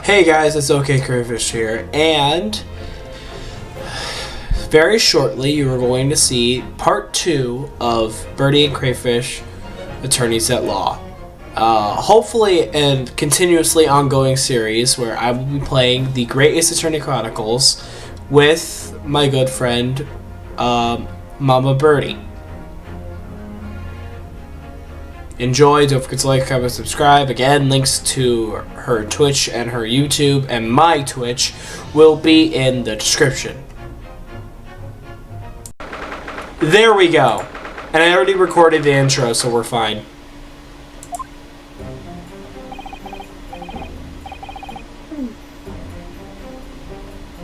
Hey guys, it's OK Crayfish here, and very shortly you are going to see part 2 of Birdie and Crayfish Attorneys at Law. Hopefully a continuously ongoing series where I will be playing the Great Ace Attorney Chronicles with my good friend Mama Birdie. Enjoy, don't forget to like, comment, subscribe. Again, links to her Twitch and her YouTube and my Twitch will be in the description. There we go. And I already recorded the intro, so we're fine.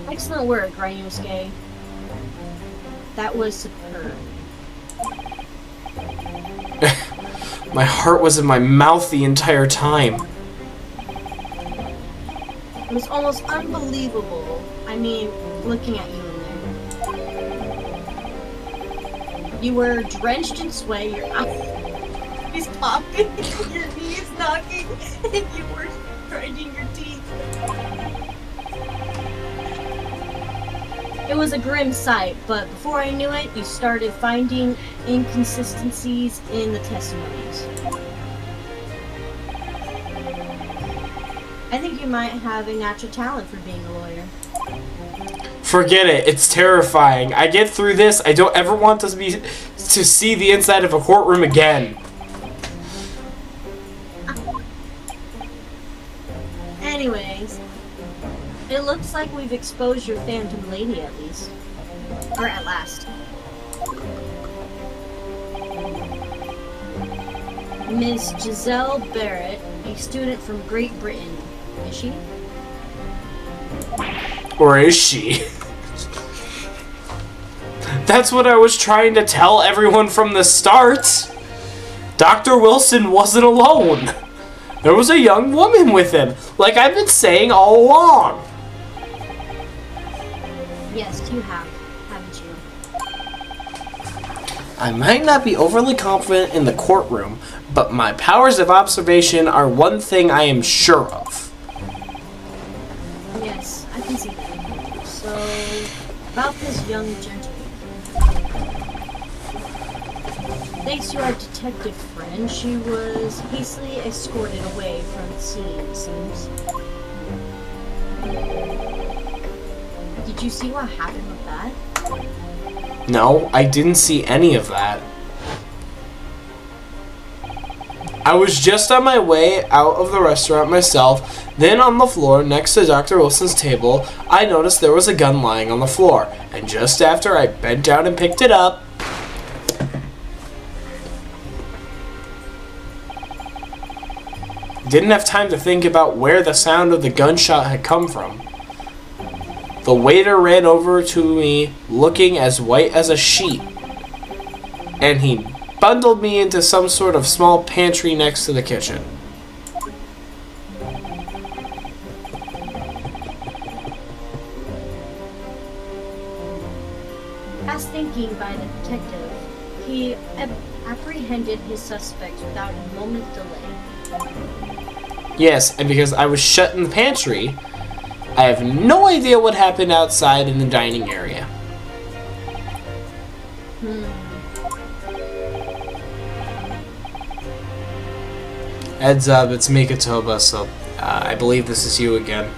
Excellent work, Ryusuke. That was superb. My heart was in my mouth the entire time. It was almost unbelievable. I mean, looking at you in there. You were drenched in sweat, your eyes popping, your knees knocking, and you were grinding your teeth. It was a grim sight, but before I knew it, you started finding inconsistencies in the testimonies. I think you might have a natural talent for being a lawyer. Forget it. It's terrifying. I get through this. I don't ever want to see the inside of a courtroom again. Anyways, it looks like we've exposed your phantom lady at least. Or at last. Miss Giselle Barrett, a student from Great Britain. Is she? Or is she? That's what I was trying to tell everyone from the start. Dr. Wilson wasn't alone. There was a young woman with him, like I've been saying all along. Yes, you have, haven't you? I might not be overly confident in the courtroom, but my powers of observation are one thing I am sure of. Yes, I can see that. So, about this young gentleman. Thanks to our detective friend, she was hastily escorted away from the scene, it seems. Did you see what happened with that? No, I didn't see any of that. I was just on my way out of the restaurant myself. Then on the floor next to Dr. Wilson's table, I noticed there was a gun lying on the floor. And just after I bent down and picked it up, didn't have time to think about where the sound of the gunshot had come from. The waiter ran over to me looking as white as a sheet, and he bundled me into some sort of small pantry next to the kitchen. As thinking by the detective, he apprehended his suspects without a moment's delay. Yes, and because I was shut in the pantry, I have no idea what happened outside in the dining area. Heads up, it's Mikatoba, so I believe this is you again.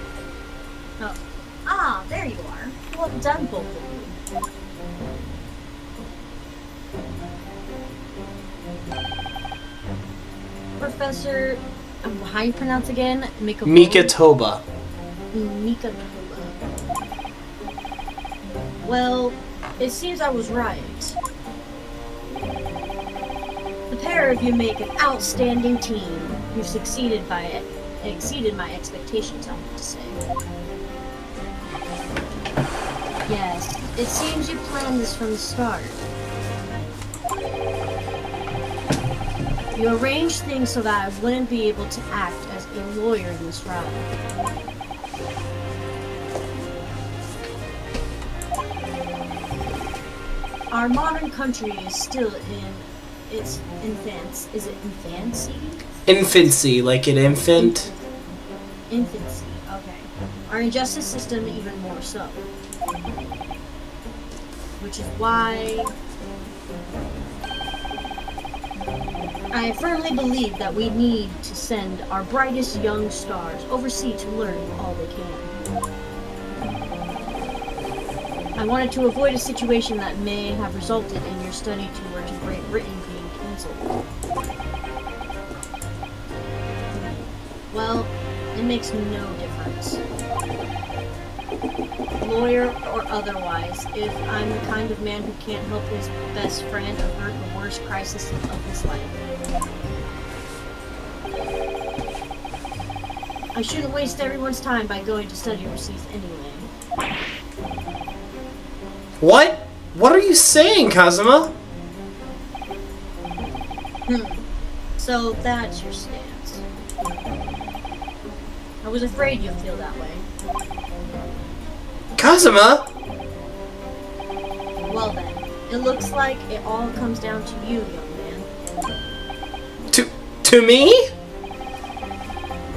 Oh. Ah, there you are. Well done, both of you. Professor, how do you pronounce again? Mikatoba. Mikatoba. Well, it seems I was right. The pair of you make an outstanding team. You've exceeded my expectations, I have to say. Yes, it seems you planned this from the start. You arranged things so that I wouldn't be able to act as a lawyer in this round. Our modern country is still in its infancy. Is it infancy? Infancy, like an infant? Infancy, okay. Our injustice system even more so. Which is why I firmly believe that we need to send our brightest young stars overseas to learn all they can. I wanted to avoid a situation that may have resulted in your study tour to Great Britain being cancelled. Well, it makes no difference. Lawyer or otherwise, if I'm the kind of man who can't help his best friend avert the worst crisis of his life. I shouldn't waste everyone's time by going to study overseas anyway. What? What are you saying, Kazuma? So that's your stance. I was afraid you'd feel that way. Kazuma? Well then, it looks like it all comes down to you, young man. To me?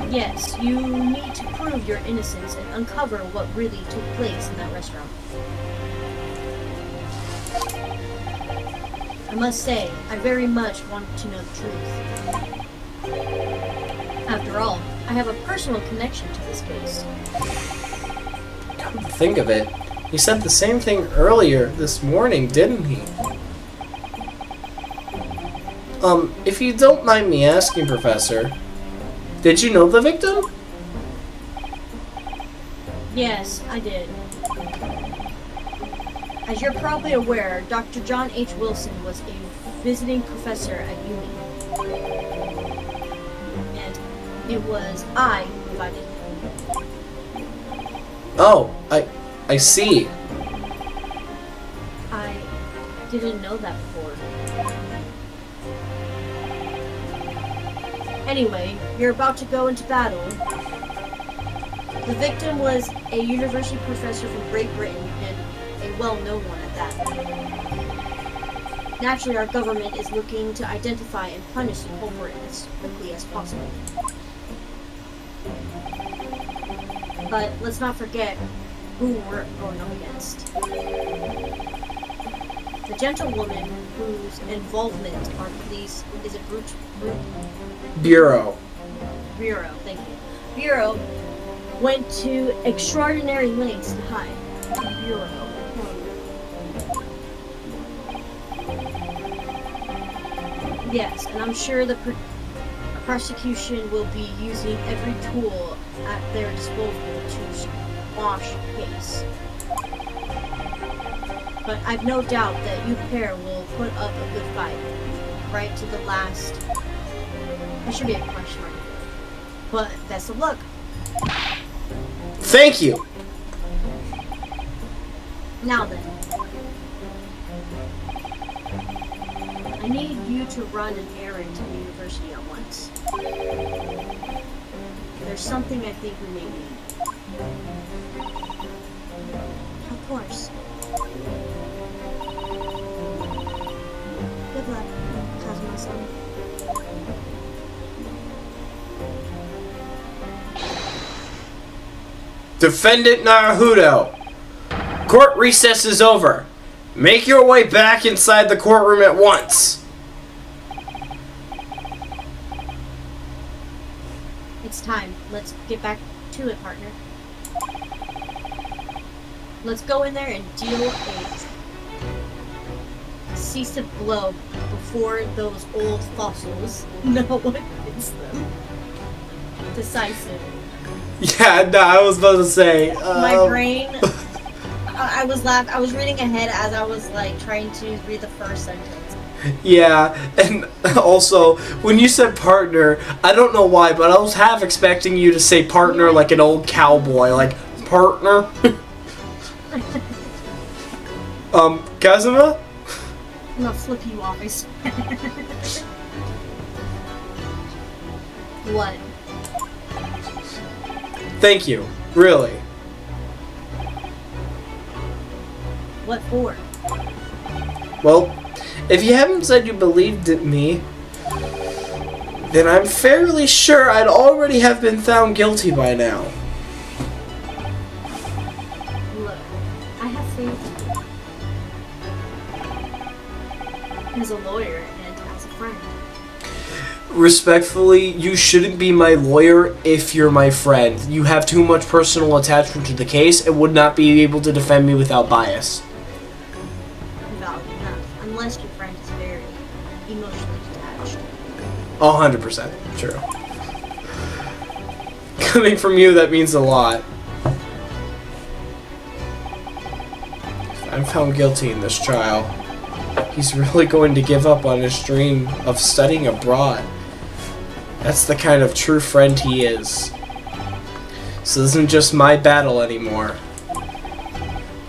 Yes, you need to prove your innocence and uncover what really took place in that restaurant. I must say, I very much want to know the truth. After all, I have a personal connection to this case. Come to think of it, he said the same thing earlier this morning, didn't he? If you don't mind me asking, Professor, did you know the victim? Yes, I did. As you're probably aware, Dr. John H. Wilson was a visiting professor at uni. And it was I who invited him. Oh, I see. I didn't know that before. Anyway, you're about to go into battle. The victim was a university professor from Great Britain, and a well-known one at that. Naturally, our government is looking to identify and punish the culprit as quickly as possible. But let's not forget who we're going up against. The gentlewoman whose involvement our police is a Bureau. Bureau, thank you. Bureau went to extraordinary lengths to hide. Bureau. Yes, and I'm sure the prosecution will be using every tool at their disposal to squash the case. But I've no doubt that you pair will put up a good fight, right to the last. There should be a question mark here. But best of luck. Thank you. Now then. I need you to run an errand to the university at once. There's something I think we may need. Of course. Good luck, Kazuma-san. Defendant Naruto. Court recess is over. Make your way back inside the courtroom at once. It's time. Let's get back to it, partner. Let's go in there and deal a decisive blow before those old fossils know what hits them. Decisive. Yeah, no, I was about to say. My brain. I was reading ahead as I was like trying to read the first sentence. Yeah, and also when you said partner, I don't know why, but I was half expecting you to say partner like an old cowboy, like partner. Kazuma? I'm gonna flip you off, I swear. What? Thank you, really. What for? Well, if you haven't said you believed in me, then I'm fairly sure I'd already have been found guilty by now. Look, I have faith as a lawyer and as a friend. Respectfully, you shouldn't be my lawyer if you're my friend. You have too much personal attachment to the case and would not be able to defend me without bias. Valid enough, unless your friend is very emotionally detached. 100% true. Coming from you, that means a lot. If I'm found guilty in this trial, he's really going to give up on his dream of studying abroad. That's the kind of true friend he is. So this isn't just my battle anymore.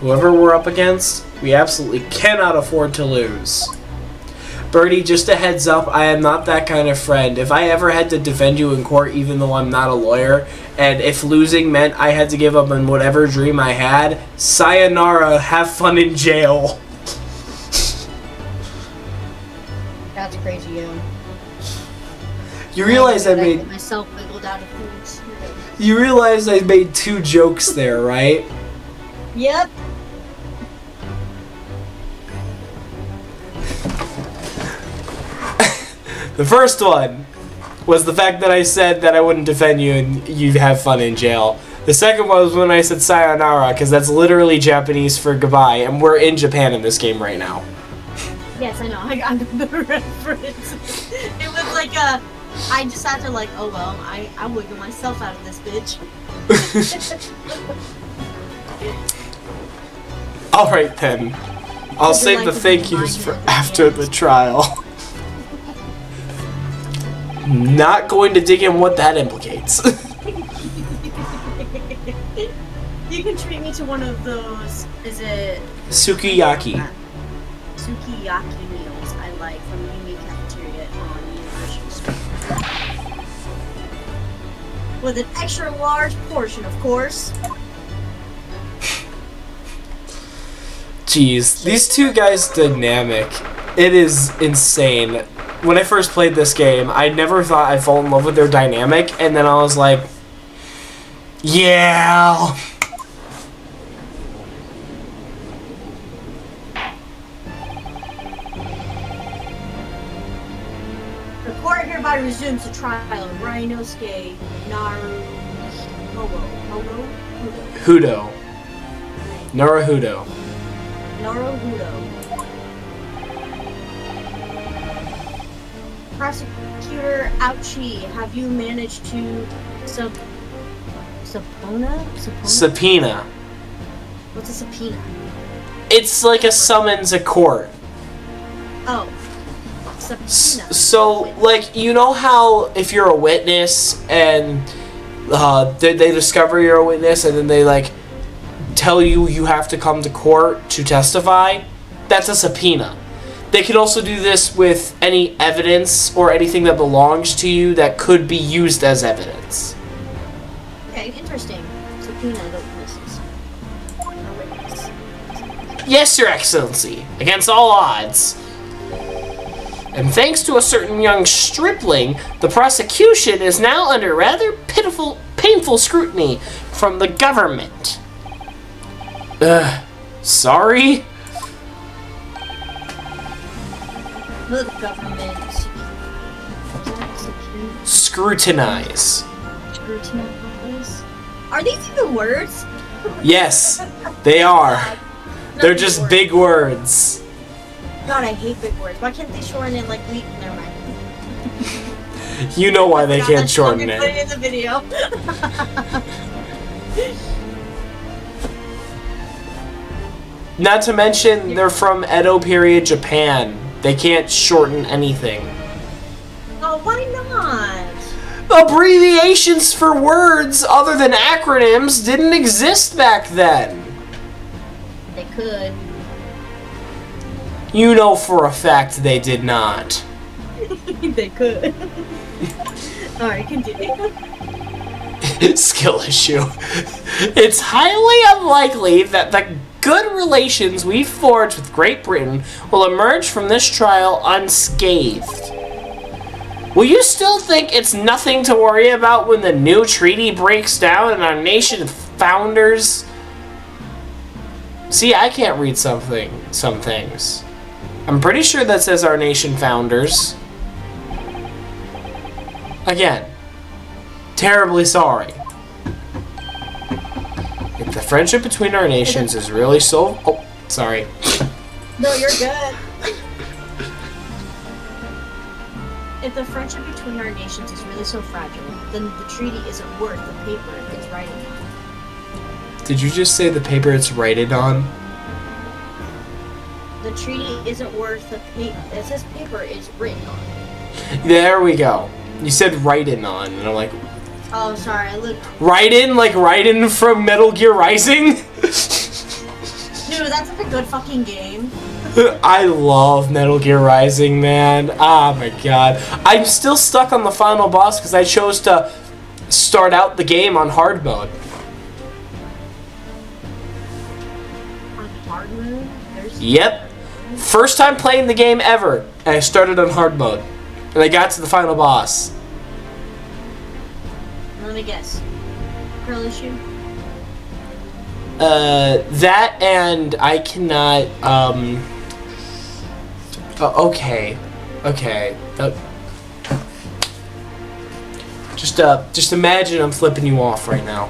Whoever we're up against, we absolutely cannot afford to lose. Birdie, just a heads up, I am not that kind of friend. If I ever had to defend you in court, even though I'm not a lawyer, and if losing meant I had to give up on whatever dream I had, sayonara, have fun in jail. That's crazy, yo. You realize I made... myself wiggled out of things. You realize I made 2 jokes there, right? Yep. The first one was the fact that I said that I wouldn't defend you and you'd have fun in jail. The second one was when I said sayonara, because that's literally Japanese for goodbye, and we're in Japan in this game right now. Yes, I know. I got the reference. It was like a... I just had to like, oh well, I wiggle myself out of this bitch. Alright then. I'll save the thank yous for after the trial. Not going to dig in what that implicates. You can treat me to one of those, is it... Sukiyaki. Sukiyaki meals I like from the Unique Cafeteria on University Street. With an extra large portion, of course. Jeez, these 2 guys' dynamic, it is insane. When I first played this game, I never thought I'd fall in love with their dynamic, and then I was like, yeah. The court hereby resumes the trial of Rhinosuke Hudo. Naruhudo. Prosecutor Ouchie, have you managed to Subpoena. What's a subpoena? It's like a summons a court. Oh. Subpoena. So, like, you know how if you're a witness and they discover you're a witness and then they, like, tell you you have to come to court to testify? That's a subpoena. They can also do this with any evidence or anything that belongs to you that could be used as evidence. Okay, interesting. Subpoena the witnesses. Yes, Your Excellency. Against all odds. And thanks to a certain young stripling, the prosecution is now under rather painful scrutiny from the government. Sorry? The government... Scrutinize. Scrutinize? Are these even words? Yes, they are. They're just big words. God, I hate big words. Why can't they shorten it like we... Never mind. You know why they can't shorten it. Put it in the video. Not to mention, they're from Edo period Japan. They can't shorten anything. Oh, why not? Abbreviations for words other than acronyms didn't exist back then. They could. You know for a fact they did not. They could. Alright, continue. Skill issue. It's highly unlikely that the good relations we've forged with Great Britain will emerge from this trial unscathed. Will you still think it's nothing to worry about when the new treaty breaks down and our nation founders... See, I can't read some things. I'm pretty sure that says our nation founders. Again, terribly sorry. If the friendship between our nations is really so... Oh, sorry. No, you're good. If the friendship between our nations is really so fragile, then the treaty isn't worth the paper it's writing on. Did you just say the paper it's writing on? The treaty isn't worth the paper. It says paper is written on. There we go. You said writing on, and I'm like... Oh, sorry, I looked... Raiden, like Raiden from Metal Gear Rising? Dude, that's like a good fucking game. I love Metal Gear Rising, man. Oh my god. I'm still stuck on the final boss because I chose to start out the game on hard mode. On hard mode? Yep. First time playing the game ever, and I started on hard mode. And I got to the final boss. Let me guess. Curly shoe? That and I cannot, okay. Just imagine I'm flipping you off right now.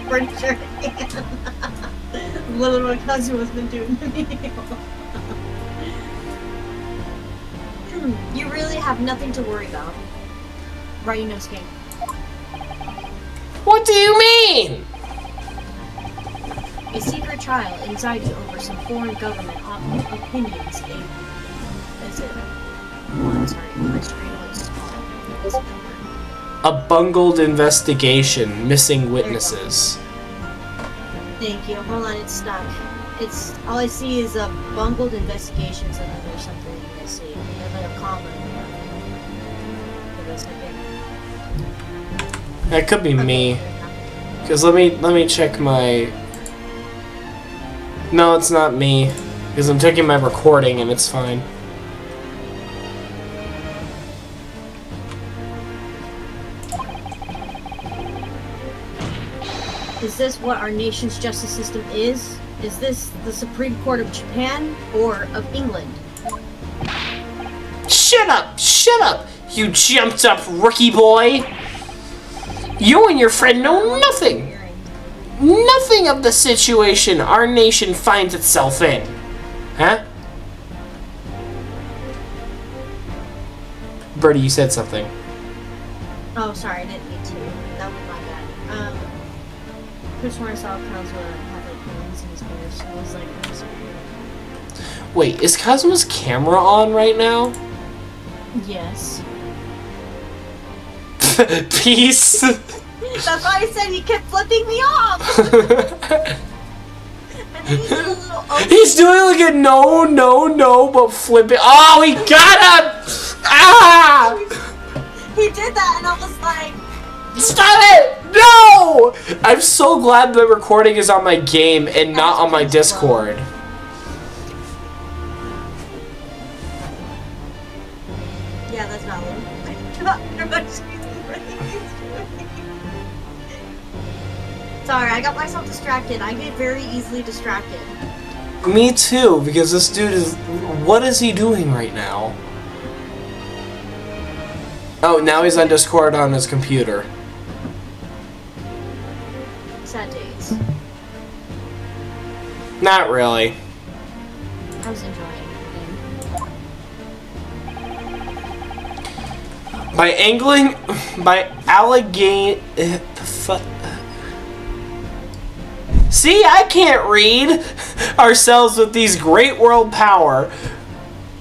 Pretty sure I can. Literally what cousin was been doing to me. You really have nothing to worry about. Right, you know, Skink. What do you mean? A secret trial anxiety over some foreign government opinions. Is it? Oh, I'm sorry. My screen was small. A bungled investigation, missing witnesses. Thank you. Hold on, it's stuck. It's all I see is a bungled investigations and then there's something I see. There's like a comma. That could be me. Cause let me check my. No, it's not me. Because I'm checking my recording and it's fine. Is this what our nation's justice system is? Is this the Supreme Court of Japan or of England? Shut up! Shut up! You jumped up rookie boy! You and your friend know nothing! Nothing of the situation our nation finds itself in. Huh? Birdie, you said something. Oh, sorry, I didn't mean to. That was my bad. Chris when I saw Cosmo have like rings in his hair, so I was like, "What's weird?" Wait, is Cosmo's camera on right now? Yes. Peace. That's why I said he kept flipping me off. And then he did a little. He's doing like a no, but flipping. Oh, he got him! Ah! He did that, and I was like, Stop it! No! I'm so glad the recording is on my game and not on my Discord. Yeah, that's valid. Sorry, I got myself distracted. I get very easily distracted. Me too, because this dude is... What is he doing right now? Oh, now he's on Discord on his computer. Sad days. Not really. I was enjoying the game. By angling... By alligator... See, I can't read ourselves with these great world power.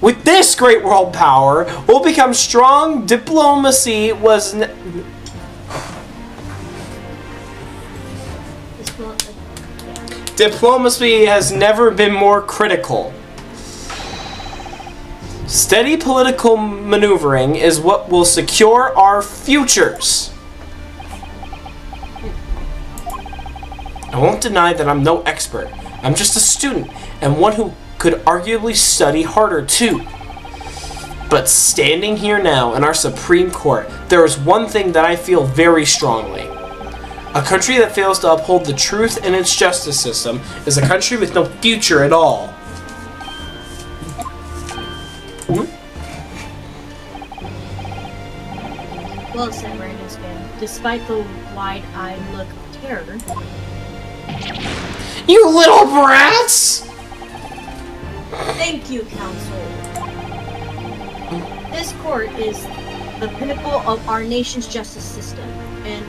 With this great world power, we'll become strong. Diplomacy was... Diplomacy has never been more critical. Steady political maneuvering is what will secure our futures. I won't deny that I'm no expert. I'm just a student, and one who could arguably study harder too. But standing here now in our Supreme Court, there is one thing that I feel very strongly. A country that fails to uphold the truth in its justice system is a country with no future at all. Well said, Random Scan. Despite the wide-eyed look of terror... You little brats! Thank you, Council. This court is the pinnacle of our nation's justice system, and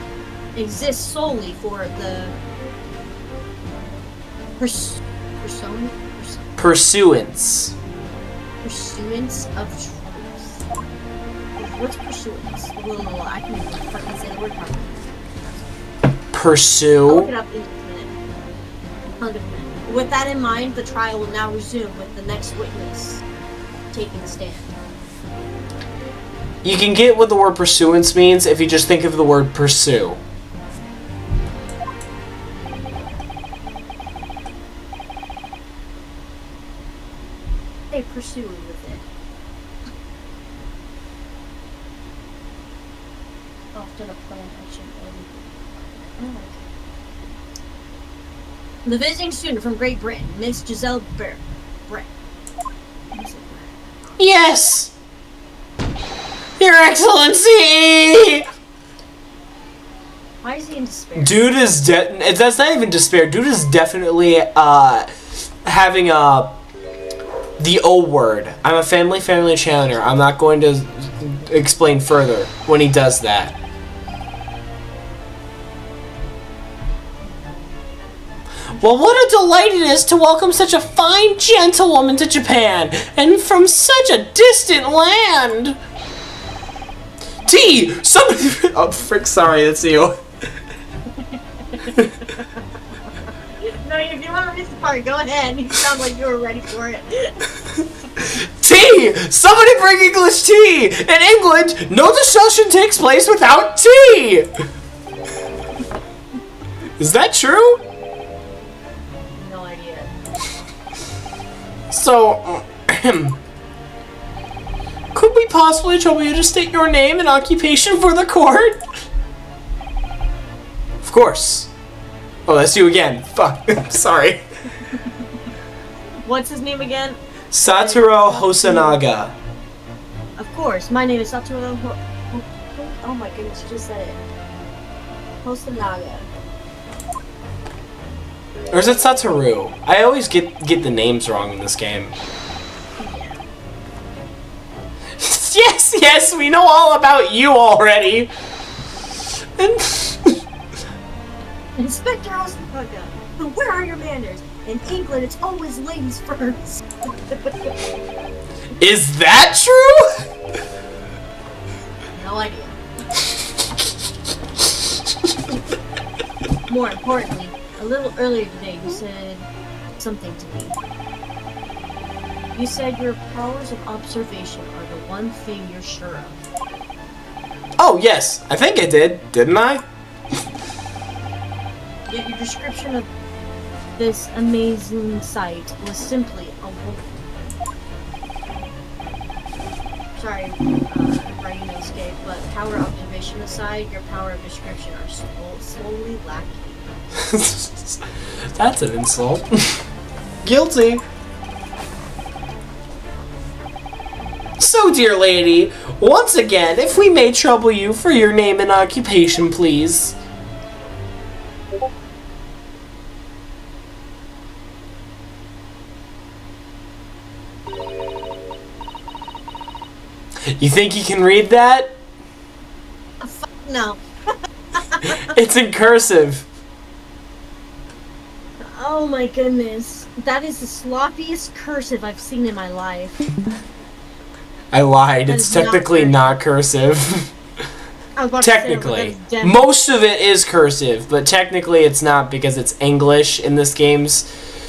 exists solely for the pursuance of truth. What's pursuance? Well, I can fucking say the word properly. Pursue. I'll look it up in a minute. With that in mind, the trial will now resume with the next witness taking the stand. You can get what the word pursuance means if you just think of the word pursue. They pursue with it. Often a plan action. The visiting student from Great Britain, Miss Giselle Brett. Yes! Your Excellency! Why is he in despair? Dude is that's not even despair. Dude is definitely having the O word. I'm a family challenger. I'm not going to explain further when he does that. Well, what a delight it is to welcome such a fine gentlewoman to Japan, and from such a distant land. T! Somebody... Oh, frick, sorry, that's you. No, if you want to read the part, go ahead. You sound like you were ready for it. Tea! Somebody bring English tea! In England, no discussion takes place without tea! Is that true? No idea. So, could we possibly trouble you to state your name and occupation for the court? Of course. Oh, that's you again. Fuck. Sorry. What's his name again? Satoru Hosonaga. Of course, my name is Satoru oh my goodness, you just said it. Hosonaga. Or is it Satoru? I always get the names wrong in this game. Yeah. Yes, we know all about you already. Inspector Hosonaga, but where are your manners? In England, it's always ladies first. Is that true? No idea. More importantly, a little earlier today, you said something to me. You said your powers of observation are the one thing you're sure of. Oh, yes. I think I did. Didn't I? Yet your description of this amazing sight was simply a wolf. Sorry, writing no escape, but power observation aside, your power of description are slowly lacking. That's an insult. Guilty. So, dear lady, once again, if we may trouble you for your name and occupation, please. You think you can read that? No. It's in cursive. Oh my goodness. That is the sloppiest cursive I've seen in my life. I lied. That It's is not technically cursive. not cursive. I was about to say, Technically. that is Most of it is cursive, but technically it's not because it's English in this game's.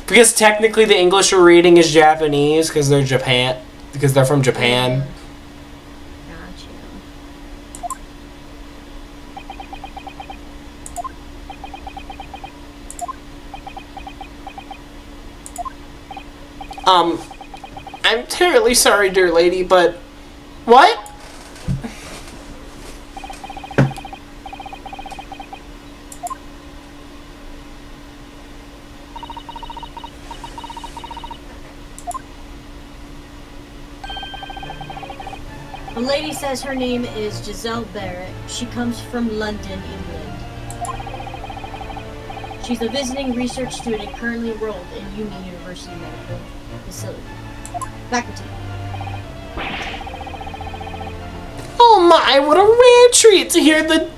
Because technically the English we're reading is Japanese because they're from Japan. I'm terribly sorry, dear lady, but What? The lady says her name is Giselle Barrett. She comes from London, England. She's a visiting research student currently enrolled in Union University Medical Facility. Faculty. Oh my, what a rare treat to hear the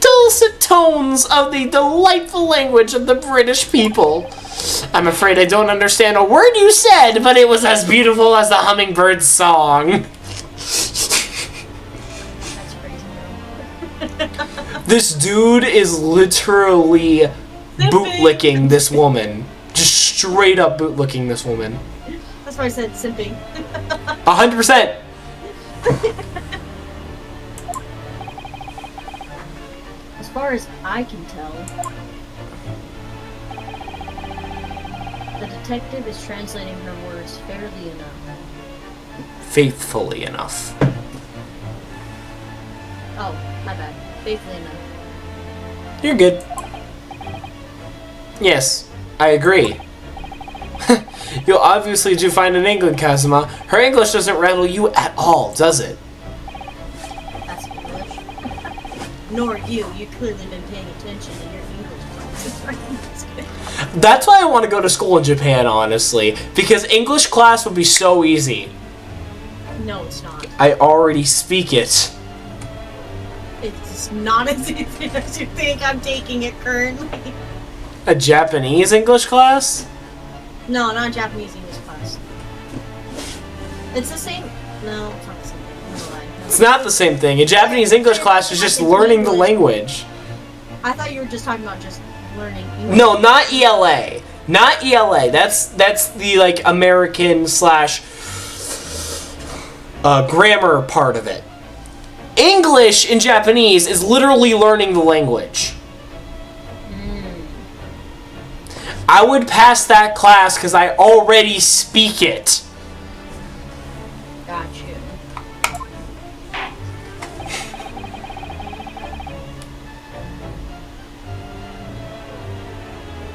dulcet tones of the delightful language of the British people. I'm afraid I don't understand a word you said, but it was as beautiful as the hummingbird's song. That's crazy. This dude is literally bootlicking this woman. Just straight up bootlicking this woman. That's why I said simping. 100%. As far as I can tell, the detective is translating her words fairly enough. Faithfully enough. Oh, my bad. Faithfully enough. You're good. Yes, I agree. You'll obviously do fine in England, Kazuma. Her English doesn't rattle you at all, does it? That's English. Nor you. You've clearly been paying attention to your English classes. That's why I want to go to school in Japan, honestly. Because English class would be so easy. No, it's not. I already speak it. It's not as easy as you think. I'm taking it currently. A Japanese English class? No, not Japanese English class. It's the same. No, it's not the same thing. No lie. No. It's not the same thing. A Japanese English class is just learning the language. I thought you were just talking about just learning English. No, not ELA. Not ELA. That's the like American slash grammar part of it. English in Japanese is literally learning the language. I would pass that class because I already speak it. Got you.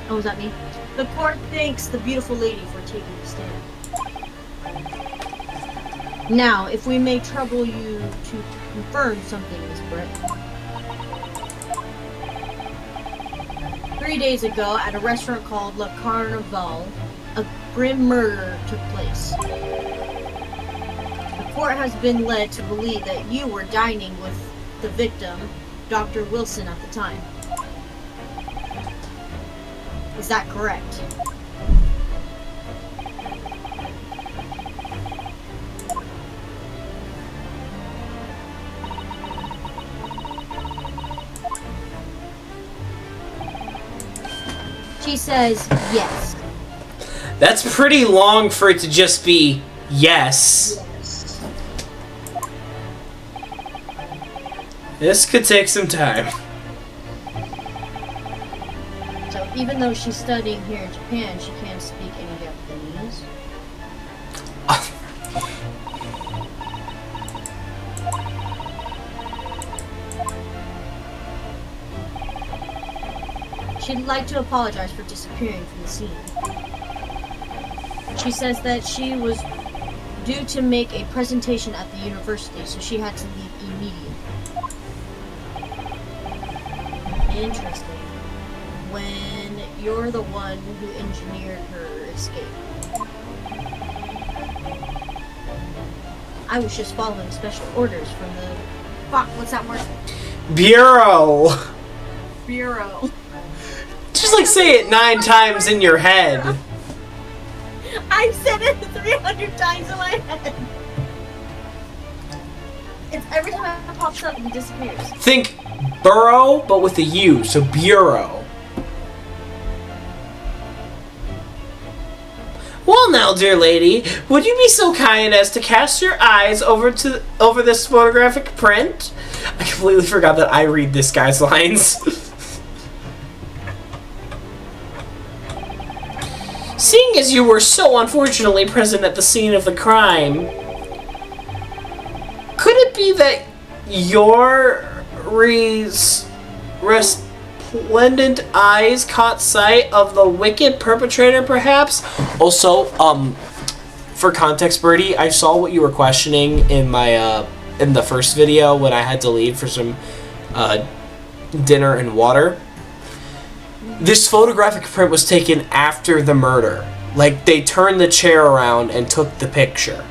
Oh, was that me? The court thanks the beautiful lady for taking the stand. Now, if we may trouble you to confirm something, Miss Brett. 3 days ago, at a restaurant called Le Carnival, a grim murder took place. The court has been led to believe that you were dining with the victim, Dr. Wilson, at the time. Is that correct? She says yes. That's pretty long for it to just be yes. This could take some time. So even though she's studying here in Japan, she can't speak any Japanese. She'd like to apologize for disappearing from the scene. She says that she was due to make a presentation at the university, so she had to leave immediately. Interesting. When you're the one who engineered her escape. I was just following special orders from the... Fuck, what's that word? Bureau. Bureau. Just like say it 9 times in your head. I've said it 300 times in my head. It's every time it pops up, it disappears. Think burrow, but with a U, so bureau. Well now, dear lady, would you be so kind as to cast your eyes over this photographic print? I completely forgot that I read this guy's lines. Seeing as you were so unfortunately present at the scene of the crime, believe that your resplendent eyes caught sight of the wicked perpetrator, perhaps? Also, for context, Birdie, I saw what you were questioning in my in the first video when I had to leave for some dinner and water. This photographic print was taken after the murder. Like, they turned the chair around and took the picture.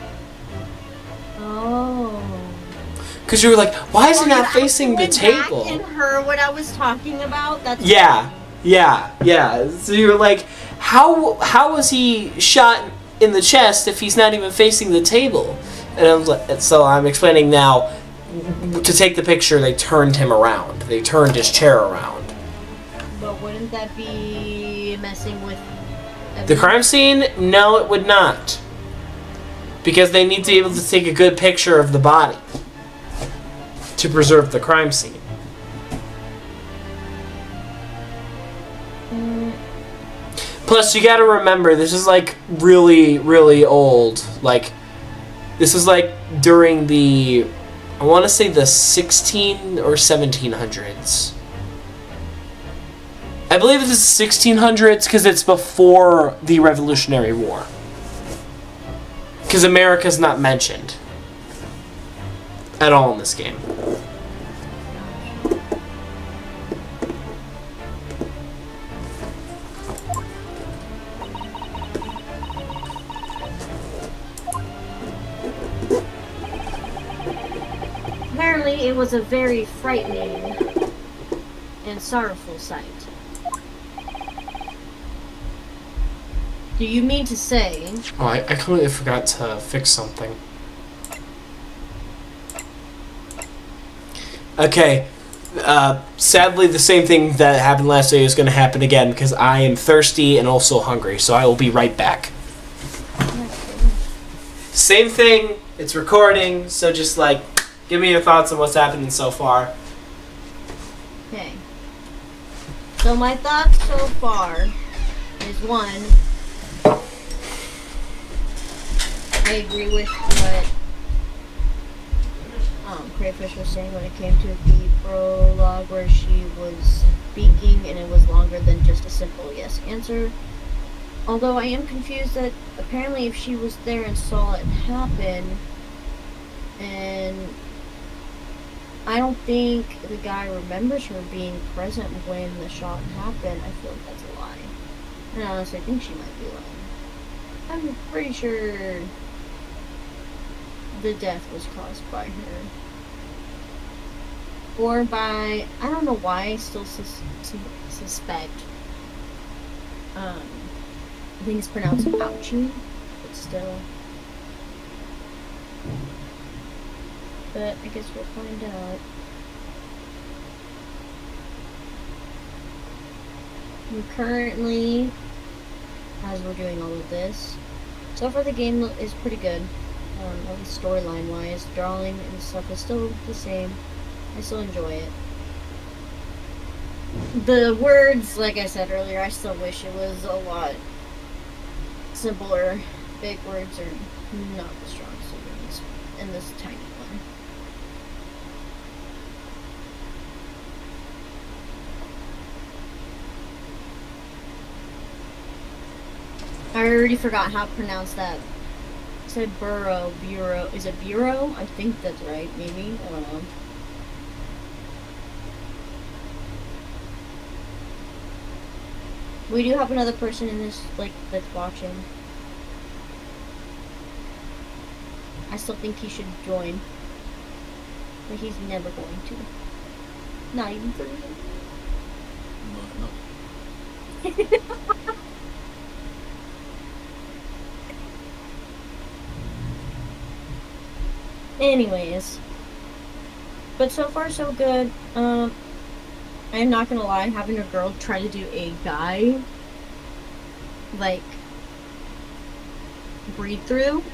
Oh. Because you were like, why is he not facing the table? Back in her, what I was talking about? That's yeah. So you were like, how was he shot in the chest if he's not even facing the table? And I was like, so I'm explaining now. To take the picture, they turned him around. They turned his chair around. But wouldn't that be messing with the crime scene? No, it would not. Because they need to be able to take a good picture of the body to preserve the crime scene. Plus, you gotta remember, this is like really, really old. Like, this is like during the, I want to say the 16 or 1700s. I believe this is 1600s because it's before the Revolutionary War. Because America's not mentioned at all in this game. Apparently, it was a very frightening and sorrowful sight. Do you mean to say... Oh, I completely forgot to fix something. Okay. Sadly, the same thing that happened last day is going to happen again because I am thirsty and also hungry, so I will be right back. Same thing. It's recording, so just, like, give me your thoughts on what's happening so far. Okay. So my thoughts so far is, one, I agree with what Crayfish was saying when it came to the prologue where she was speaking and it was longer than just a simple yes answer. Although I am confused that apparently if she was there and saw it happen, and I don't think the guy remembers her being present when the shot happened, I feel like that's a lie. And I honestly think she might be lying. I'm pretty sure the death was caused by her. Or by, I don't know why I still suspect, I think it's pronounced ouchie, but still. But I guess we'll find out. And currently, as we're doing all of this, so far the game is pretty good. At least storyline wise, drawing and stuff is still the same. I still enjoy it. The words, like I said earlier, I still wish it was a lot simpler. Big words are not the strongest ones in this tiny one. I already forgot how to pronounce that. I said bureau. Is it bureau? I think that's right, maybe. I don't know. We do have another person in this, like, that's watching. I still think he should join. But he's never going to. Not even for me. No. Anyways. But so far so good. I'm not gonna lie, having a girl try to do a guy, like, breathe through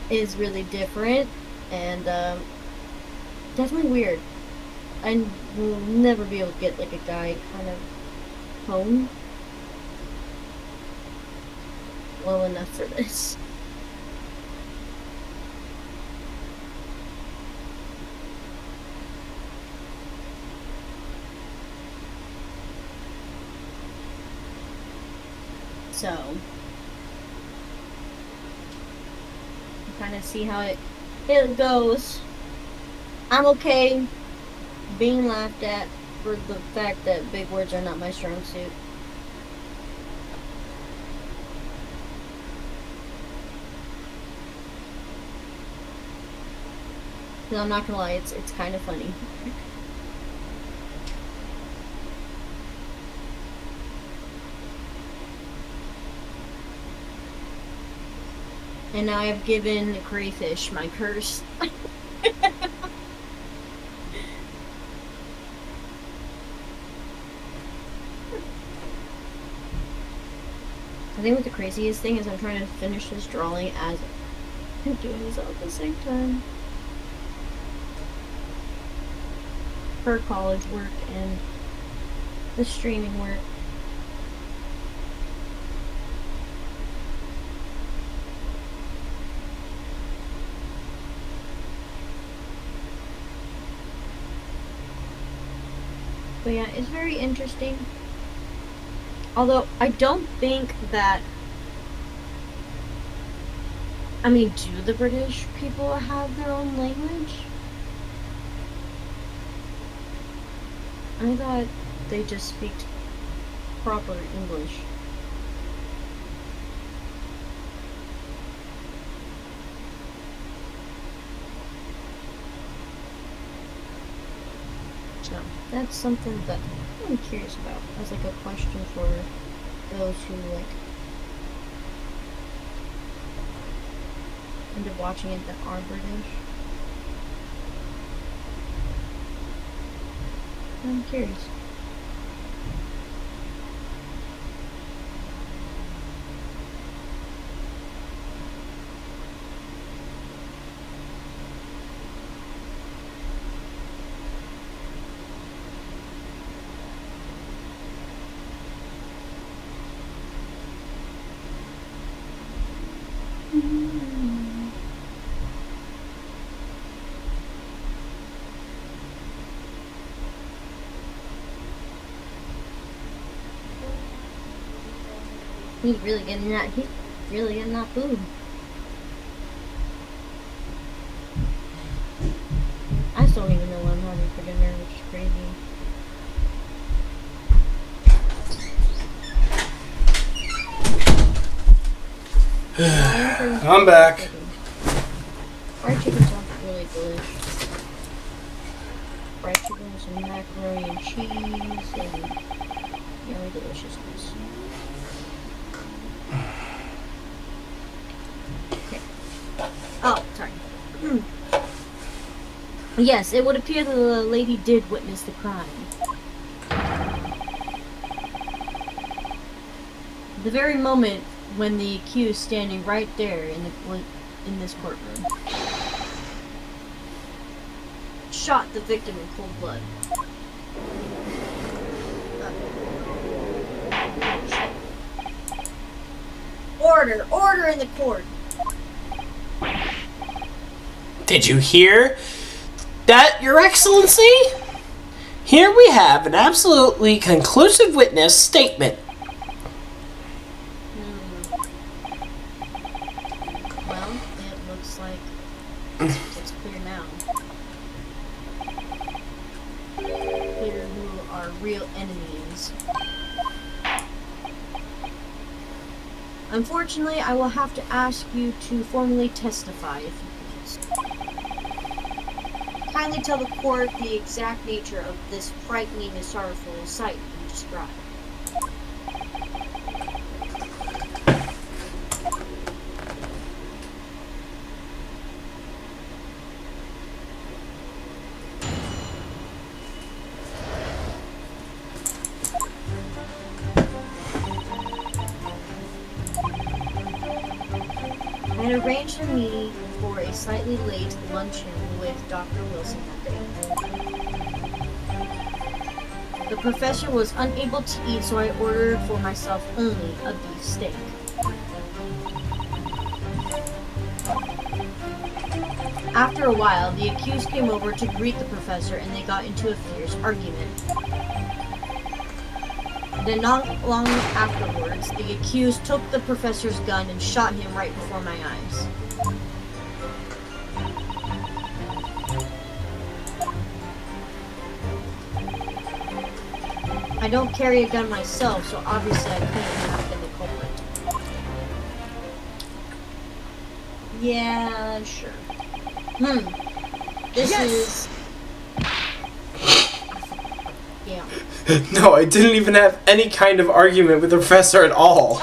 is really different and definitely weird. I will never be able to get like a guy kind of tone well enough for this. So, kind of see how it goes. I'm okay being laughed at for the fact that big words are not my strong suit. No, I'm not gonna lie, it's kind of funny. And now I've given crayfish my curse. I think what the craziest thing is I'm trying to finish this drawing as I'm doing this all at the same time. For college work and the streaming work. But yeah, it's very interesting. Although, I don't think that... I mean, do the British people have their own language? I thought they just speak proper English. So, that's something that I'm curious about as like a question for those who like end up watching it that are British. I'm curious. He's really getting that food. I still don't even know what I'm having for dinner, which is crazy. I'm back. Fried chicken sounds really delicious. Fried chicken with some macaroni and cheese and yummy deliciousness. Okay. Oh, sorry. Yes, it would appear that the lady did witness the crime. The very moment when the accused standing right there in this courtroom shot the victim in cold blood. Order in the court. Did you hear that, Your Excellency? Here we have an absolutely conclusive witness statement. Well, it looks like it's clear now. Clear who our real enemies. Unfortunately, I will have to ask you to formally testify, if you please. Kindly tell the court the exact nature of this frightening and sorrowful sight you described. I had arranged a meeting for a slightly late luncheon with Dr. Wilson that day. The professor was unable to eat, so I ordered for myself only a beef steak. After a while, the accused came over to greet the professor and they got into a fierce argument. Then not long afterwards, the accused took the professor's gun and shot him right before my eyes. I don't carry a gun myself, so obviously I couldn't have been the culprit. Yeah, sure. This is... Yeah. No, I didn't even have any kind of argument with the professor at all.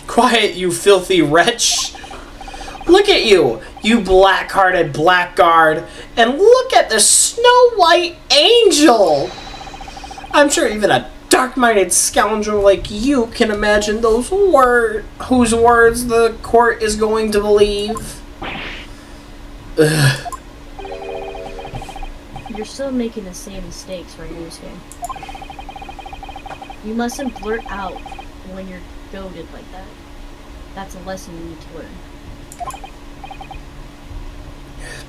Quiet, you filthy wretch. Look at you, you black-hearted blackguard, and look at the Snow White Angel! I'm sure even a dark-minded scoundrel like you can imagine those whose words the court is going to believe. Ugh. You're still making the same mistakes, right, Yusuke? You mustn't blurt out when you're goaded like that. That's a lesson you need to learn.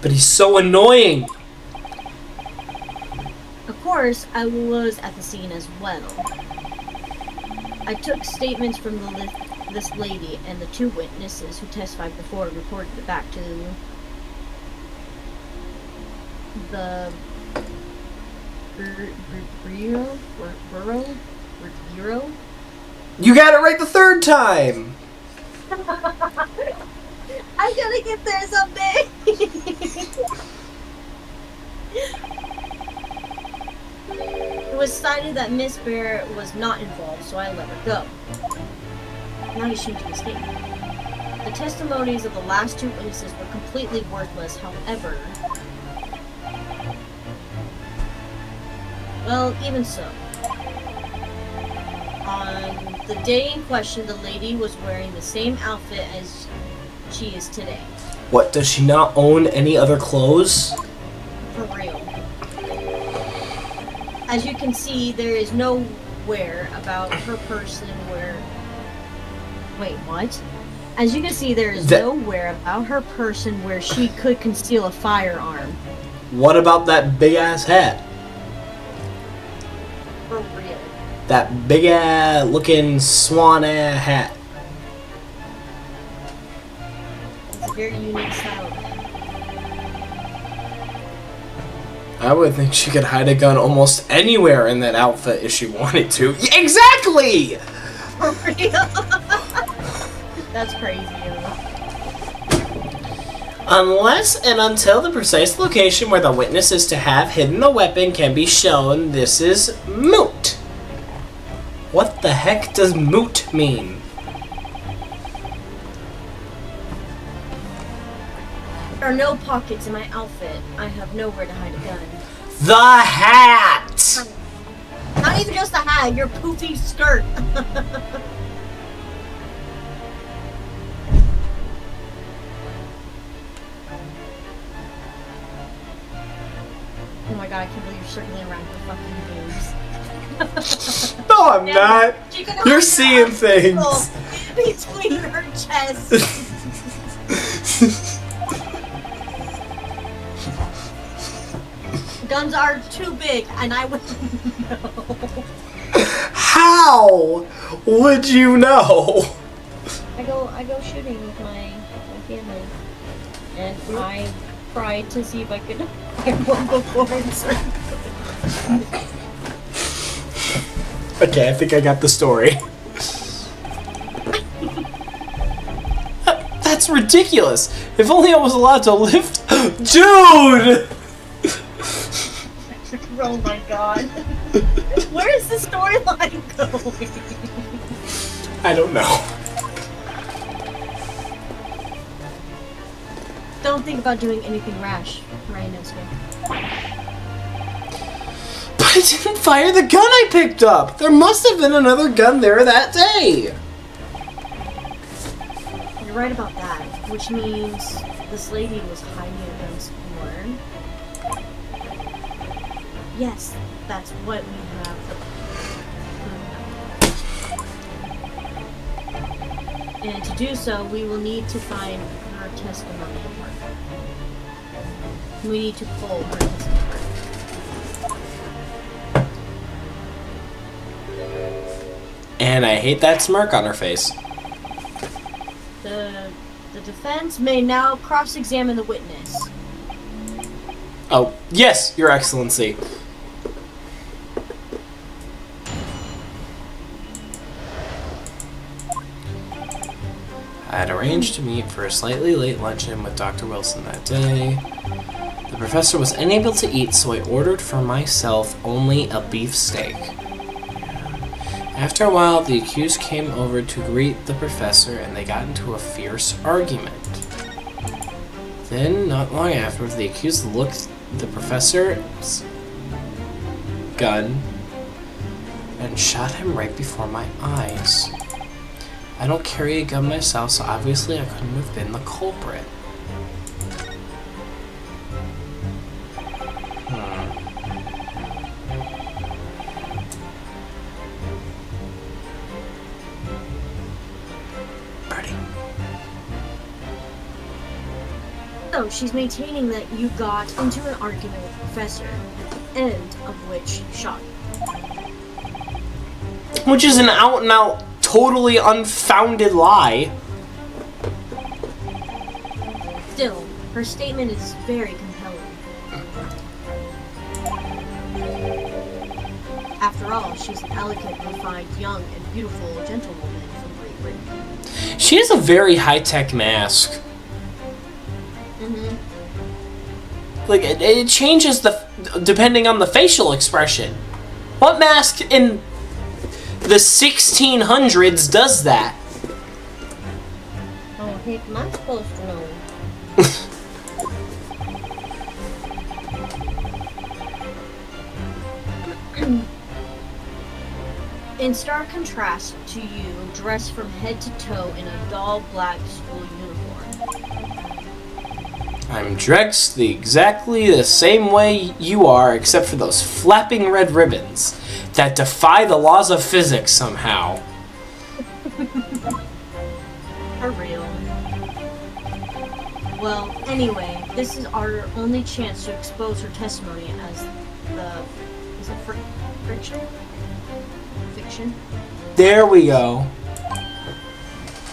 But he's so annoying! Of course, I was at the scene as well. I took statements from this lady and the 2 witnesses who testified before and reported it back to the Bureau? You got it right the 3rd time! I'm gonna get there someday! It was decided that Miss Barrett was not involved, so I let her go. Now he's changing his statement. The testimonies of the last 2 witnesses were completely worthless, however... Well, even so. On the day in question, the lady was wearing the same outfit as she is today. What, does she not own any other clothes? For real. As you can see, there is nowhere about her person where... Wait, what? As you can see, there is nowhere about her person where she could conceal a firearm. What about that big-ass hat? For real. That big-ass looking swan-ass hat. It's a very unique style of it. I would think she could hide a gun almost anywhere in that outfit if she wanted to. Yeah, exactly! For real? That's crazy. Unless and until the precise location where the witness is to have hidden the weapon can be shown, this is moot. What the heck does moot mean? There are no pockets in my outfit. I have nowhere to hide a gun. The hat! Not even just the hat, your poofy skirt. Oh my god, I can't believe you're circling around your fucking boobs. No, I'm not. You're seeing things. Between her chest. Guns are too big, and I wouldn't know. How would you know? I go shooting with my family, and I tried to see if I could get one before inserting. Okay, I think I got the story. That's ridiculous. If only I was allowed to lift, dude. Oh my god. Where is the storyline going? I don't know. Don't think about doing anything rash, right, Nosuke? But I didn't fire the gun I picked up! There must have been another gun there that day! You're right about that, which means this lady was hiding a gun somewhere. Yes, that's what we have. And to do so, we will need to find her testimony apart. We need to pull her testimony apart. And I hate that smirk on her face. The defense may now cross-examine the witness. Oh, yes, Your Excellency. I had arranged to meet for a slightly late luncheon with Dr. Wilson that day. The professor was unable to eat, so I ordered for myself only a beefsteak. After a while, the accused came over to greet the professor, and they got into a fierce argument. Then, not long afterwards, the accused looked at the professor's gun and shot him right before my eyes. I don't carry a gun myself, so obviously I couldn't have been the culprit. Birdy. So she's maintaining that you got into an argument with the professor, at the end of which you shot him. Which is an out-and-out, totally unfounded lie. Still, her statement is very compelling. After all, she's an elegant, refined, young, and beautiful gentlewoman from Great Britain. She has a very high-tech mask. Mm-hmm. Like, it changes depending on the facial expression. What mask in the 1600s does that? Oh, heck, am I supposed to know? In stark contrast to you, dressed from head to toe in a dull black school uniform. I'm dressed exactly the same way you are, except for those flapping red ribbons that defy the laws of physics somehow. For real. Well, anyway, this is our only chance to expose her testimony as the... is it friction? Fiction? There we go.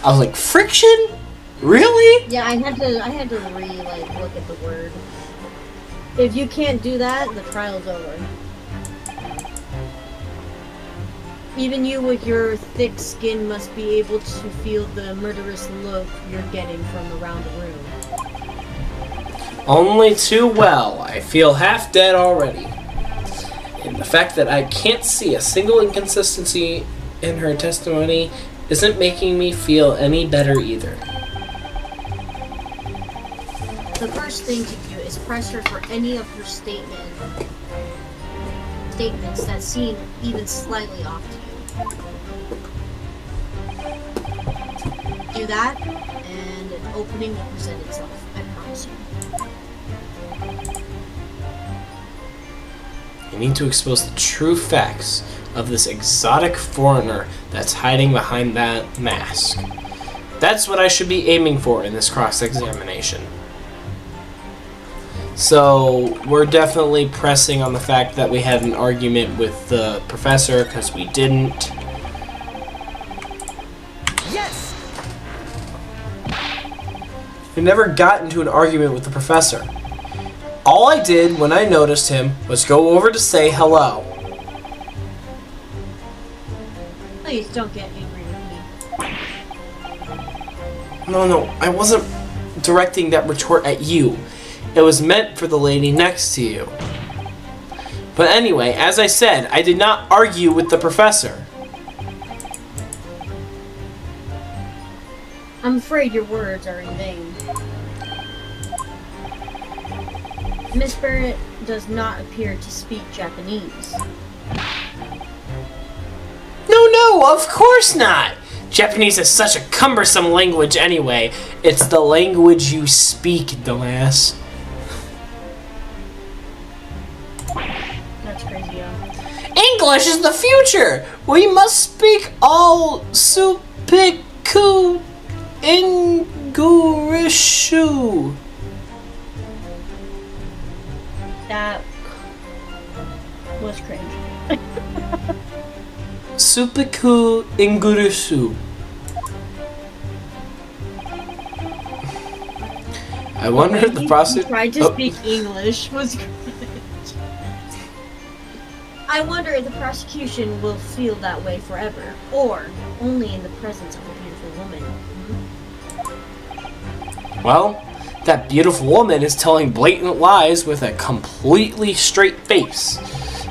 I was like, friction? Really? Yeah, I had to look at the word. If you can't do that, the trial's over. Even you with your thick skin must be able to feel the murderous look you're getting from around the room. Only too well. I feel half dead already. And the fact that I can't see a single inconsistency in her testimony isn't making me feel any better either. The first thing to do is press her for any of her statements that seem even slightly off to you. Do that, and an opening will present itself, I promise you. I need to expose the true facts of this exotic foreigner that's hiding behind that mask. That's what I should be aiming for in this cross-examination. So, we're definitely pressing on the fact that we had an argument with the professor, because we didn't. Yes! We never got into an argument with the professor. All I did when I noticed him was go over to say hello. Please don't get angry with me. No, I wasn't directing that retort at you. It was meant for the lady next to you. But anyway, as I said, I did not argue with the professor. I'm afraid your words are in vain. Miss Barrett does not appear to speak Japanese. No, of course not! Japanese is such a cumbersome language anyway. It's the language you speak, dumbass. That's crazy, English is the future! We must speak all Supiku Ingurishu. was cringe. Supiku Ingurusu. I wonder if the prosecutor tried to speak English was cringe. I wonder if the prosecution will feel that way forever, or only in the presence of a beautiful woman. Well, that beautiful woman is telling blatant lies with a completely straight face.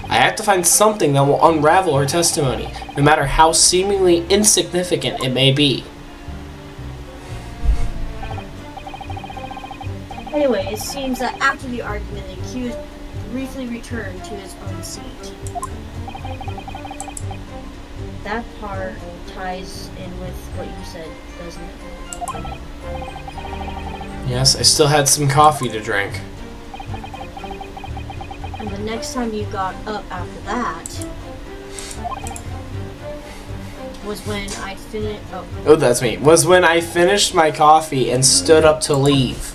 I have to find something that will unravel her testimony, no matter how seemingly insignificant it may be. Anyway, it seems that after the argument, the accused briefly returned to his own seat. That part ties in with what you said, doesn't it? Yes, I still had some coffee to drink. And the next time you got up after that was when I finished. Oh, that's me. Was when I finished my coffee and stood up to leave.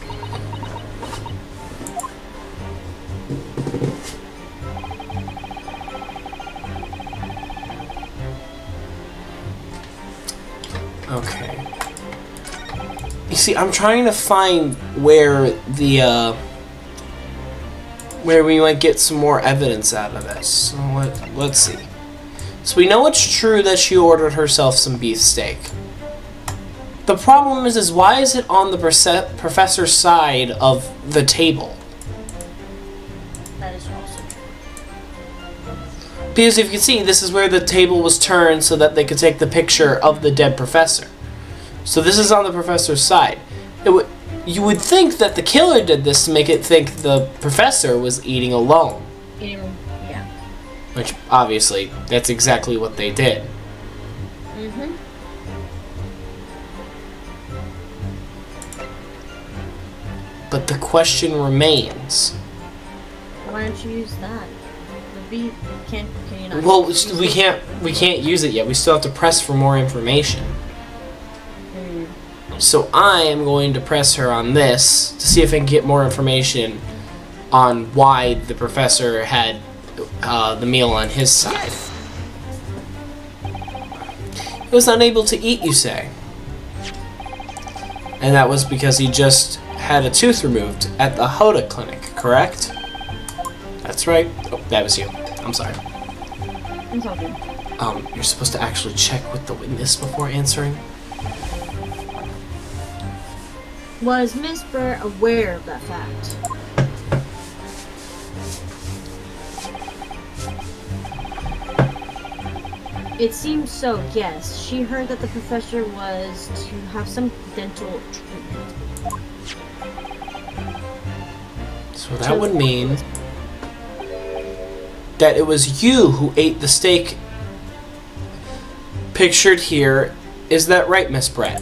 Okay. You see, I'm trying to find where the where we might get some more evidence out of this. So let's see. So we know it's true that she ordered herself some beefsteak. The problem is why is it on the professor's side of the table? That is also true. Because if you can see, this is where the table was turned so that they could take the picture of the dead professor. So this is on the professor's side. You would think that the killer did this to make it think the professor was eating alone. Yeah. Which, obviously, that's exactly what they did. Mm-hmm. But the question remains. Why don't you use that? The beef can you not? Well, we can't use it yet. We still have to press for more information. So I am going to press her on this to see if I can get more information on why the professor had the meal on his side. He was unable to eat, you say? And that was because he just had a tooth removed at the Hoda clinic, correct? That's right. Oh, that was you. I'm sorry. It's all good. You're supposed to actually check with the witness before answering. Was Miss Burr aware of that fact? It seems so, yes. She heard that the professor was to have some dental treatment. So that would mean that it was you who ate the steak pictured here. Is that right, Miss Brett?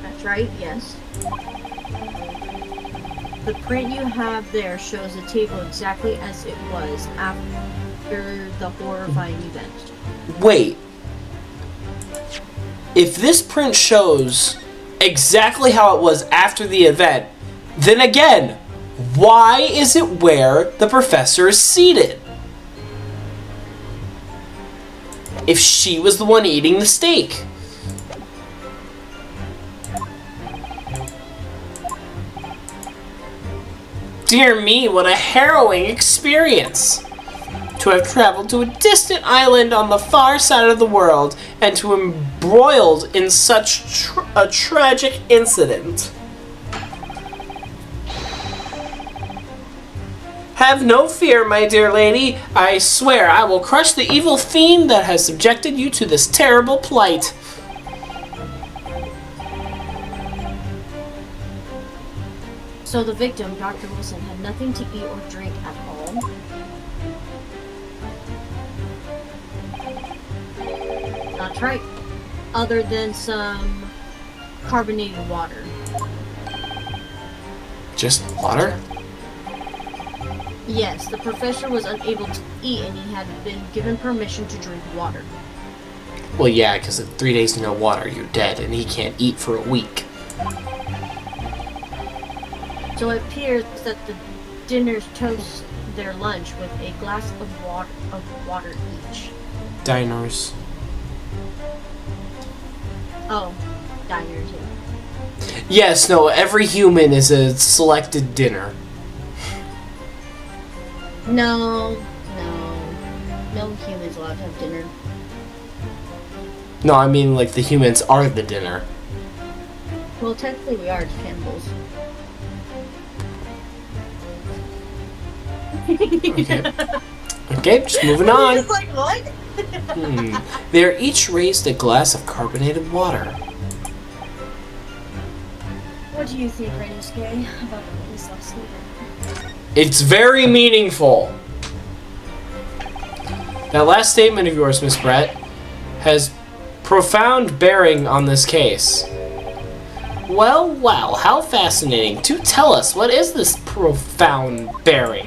That's right, yes. The print you have there shows the table exactly as it was after the horrifying event. Wait. If this print shows exactly how it was after the event, then again, why is it where the professor is seated? If she was the one eating the steak. Dear me, what a harrowing experience! To have traveled to a distant island on the far side of the world and to embroiled in such a tragic incident. Have no fear, my dear lady. I swear I will crush the evil fiend that has subjected you to this terrible plight. So the victim, Dr. Wilson, had nothing to eat or drink at all? That's right. Other than some carbonated water. Just water? Yes, the professor was unable to eat and he had been given permission to drink water. Well, yeah, because at 3 days no water, you're dead, and he can't eat for a week. So it appears that the diners toast their lunch with a glass of water each. Diners. Oh, diners. Yeah. Yes, no, every human is a selected dinner. No humans allowed to have dinner. No, I mean, like, the humans are the dinner. Well, technically we are cannibals. Okay. Okay, just moving on. It's like, what? They are each raised a glass of carbonated water. What do you think, Reynosuke, about this last statement? It's very meaningful. That last statement of yours, Miss Brett, has profound bearing on this case. Well, wow, how fascinating. Do tell us, what is this profound bearing,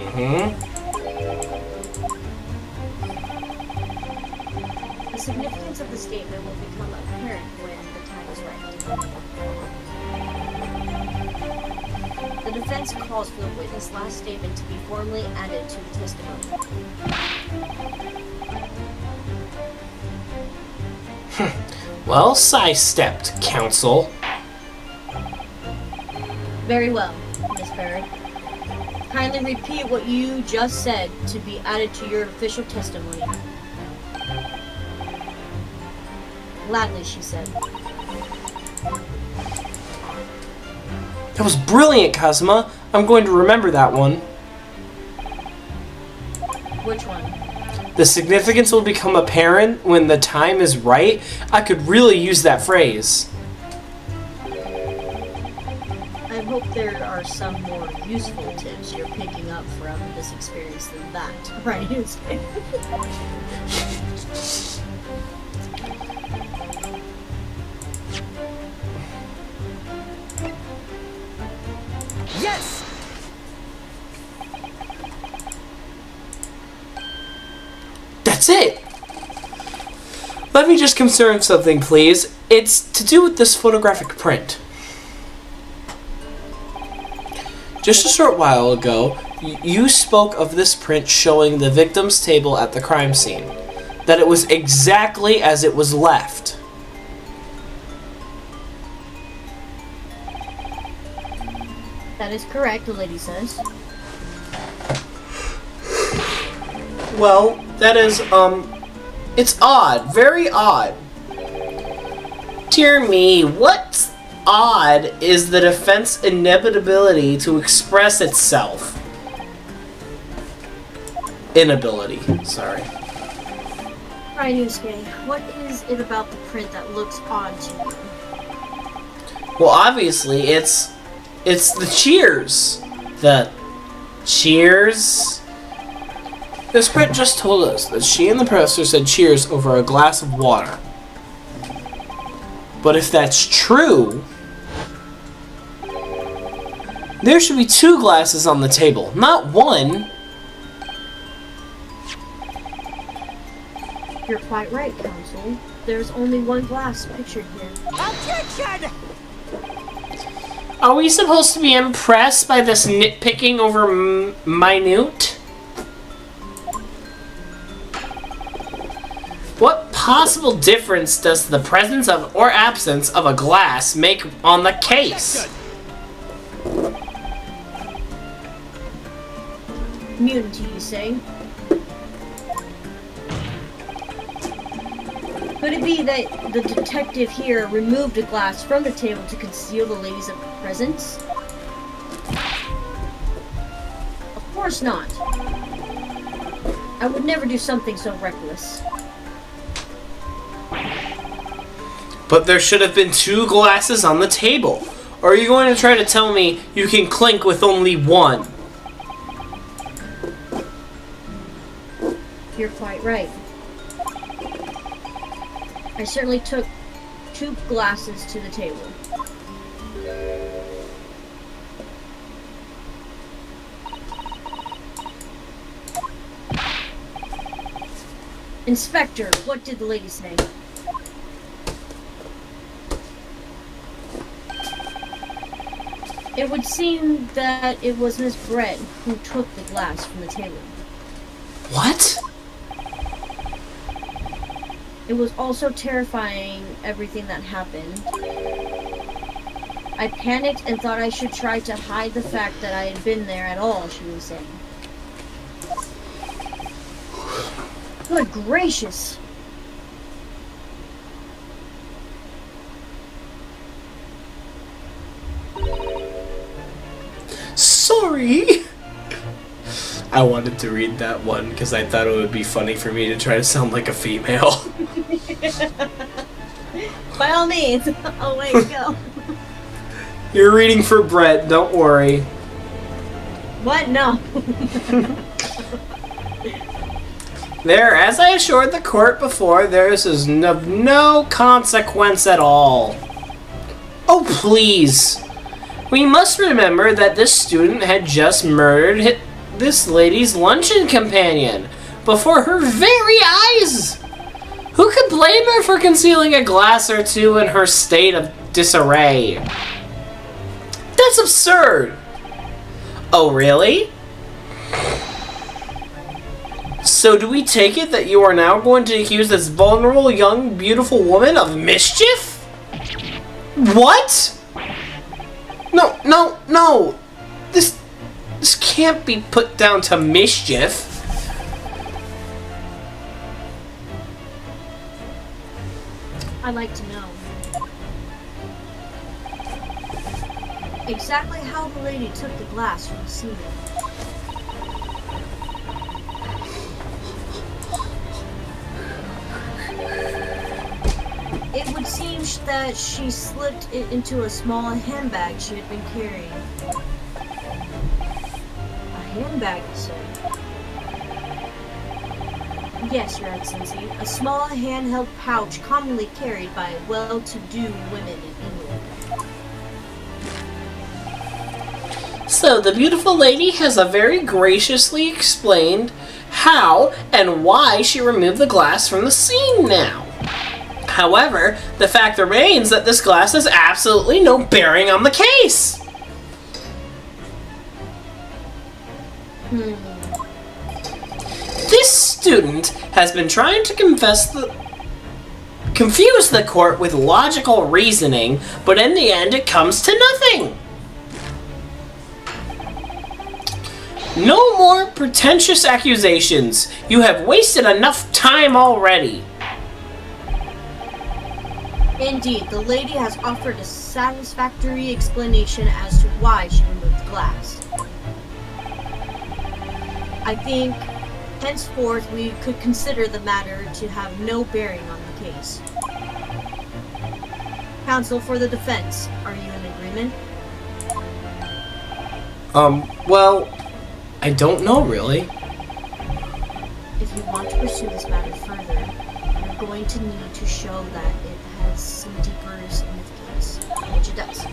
The significance of the statement will become apparent when the time is right. The defense calls for the witness' last statement to be formally added to the testimony. Well, sidestepped, counsel. Very well, Miss Barrett. Kindly repeat what you just said to be added to your official testimony. Gladly, she said. That was brilliant, Kazuma. I'm going to remember that one. Which one? The significance will become apparent when the time is right. I could really use that phrase. I hope there are some more useful tips you're picking up from this experience than that, right? Yes! That's it! Let me just confirm something, please. It's to do with this photographic print. Just a short while ago, you spoke of this print showing the victim's table at the crime scene. That it was exactly as it was left. That is correct, the lady says. Well, that is, it's odd. Very odd. Dear me, what's odd is the defense inevitability to express itself. Inability, sorry. Reynosuke, what is it about the print that looks odd to you? Well, obviously, it's the cheers. The cheers. This print just told us that she and the professor said cheers over a glass of water. But if that's true, there should be 2 glasses on the table, not 1. You're quite right, counsel. There's only 1 glass pictured here. Objection! Are we supposed to be impressed by this nitpicking over minute? What possible difference does the presence of or absence of a glass make on the case? Immunity, you say? Could it be that the detective here removed a glass from the table to conceal the lady's presence? Of course not. I would never do something so reckless. But there should have been 2 glasses on the table. Or are you going to try to tell me you can clink with only 1? You're quite right. I certainly took 2 glasses to the table. Inspector, what did the lady say? It would seem that it was Miss Brett who took the glass from the table. What? It was also terrifying, everything that happened. I panicked and thought I should try to hide the fact that I had been there at all, she was saying. Good gracious! Sorry! I wanted to read that one because I thought it would be funny for me to try to sound like a female. By all means, away you go. You're reading for Brett, don't worry. What? No. There, as I assured the court before, there is no consequence at all. Oh, please. We must remember that this student had just murdered this lady's luncheon companion before her very eyes. Who could blame her for concealing a glass or two in her state of disarray? That's absurd. Oh, really? So do we take it that you are now going to accuse this vulnerable, young, beautiful woman of mischief? What? No. This can't be put down to mischief. I'd like to know exactly how the lady took the glass from the ceiling. It would seem that she slipped it into a small handbag she had been carrying. A handbag, you said? Yes, Your Excellency. A small handheld pouch commonly carried by well-to-do women in England. So the beautiful lady has very graciously explained how and why she removed the glass from the scene now. However, the fact remains that this glass has absolutely no bearing on the case. This student has been trying to confuse the court with logical reasoning, but in the end it comes to nothing. No more pretentious accusations. You have wasted enough time already. Indeed, the lady has offered a satisfactory explanation as to why she removed the glass. I think, henceforth, we could consider the matter to have no bearing on the case. Counsel for the defense, are you in agreement? Well, I don't know really. If you want to pursue this matter further, you're going to need to show that it has some deeper significance, which it does.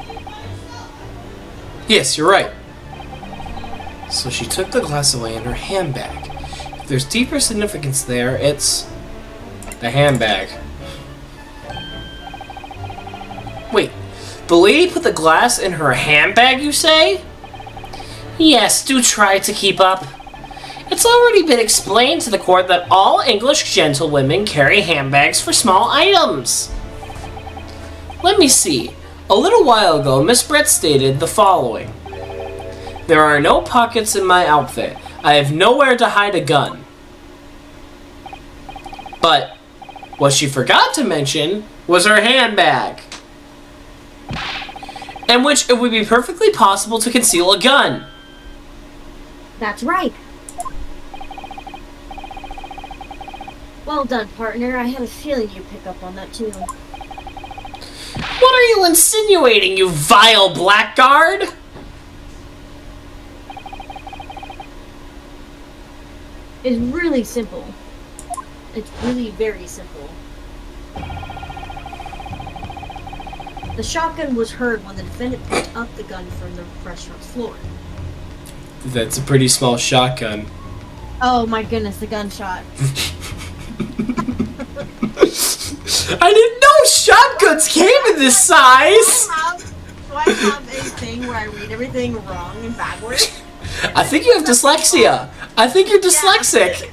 Yes, you're right. So she took the glass away in her handbag. If there's deeper significance there, it's the handbag. Wait, the lady put the glass in her handbag, you say? Yes, do try to keep up. It's already been explained to the court that all English gentlewomen carry handbags for small items. Let me see. A little while ago, Miss Brett stated the following. There are no pockets in my outfit. I have nowhere to hide a gun. But what she forgot to mention was her handbag, in which it would be perfectly possible to conceal a gun. That's right. Well done, partner. I had a feeling you'd pick up on that too. What are you insinuating, you vile blackguard? It's really simple. It's really very simple. The shotgun was heard when the defendant picked up the gun from the restaurant's floor. That's a pretty small shotgun. Oh my goodness, the gunshot. I didn't know shotguns came in this size! I have a thing where I read everything wrong and backwards? I think you have dyslexia. I think you're dyslexic.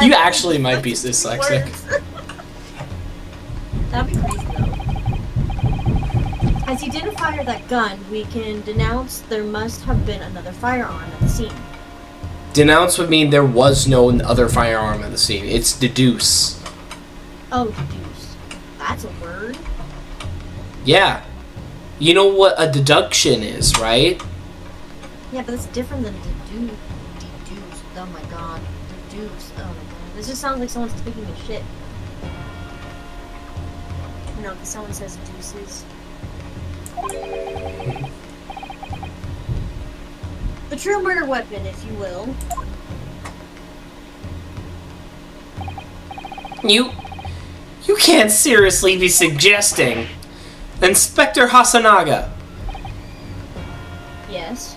You actually might be dyslexic. That'd be crazy though. As he didn't fire that gun, we can denounce there must have been another firearm at the scene. Denounce would mean there was no other firearm at the scene. It's deduce. Oh, deduce. That's a word? Yeah. You know what a deduction is, right? Yeah, but that's different than deduce. Deduce. Oh my god. Deduce. Oh my god. This just sounds like someone's taking a shit. No, because someone says deuces. The true murder weapon, if you will. You can't seriously be suggesting Inspector Hasanaga. Yes.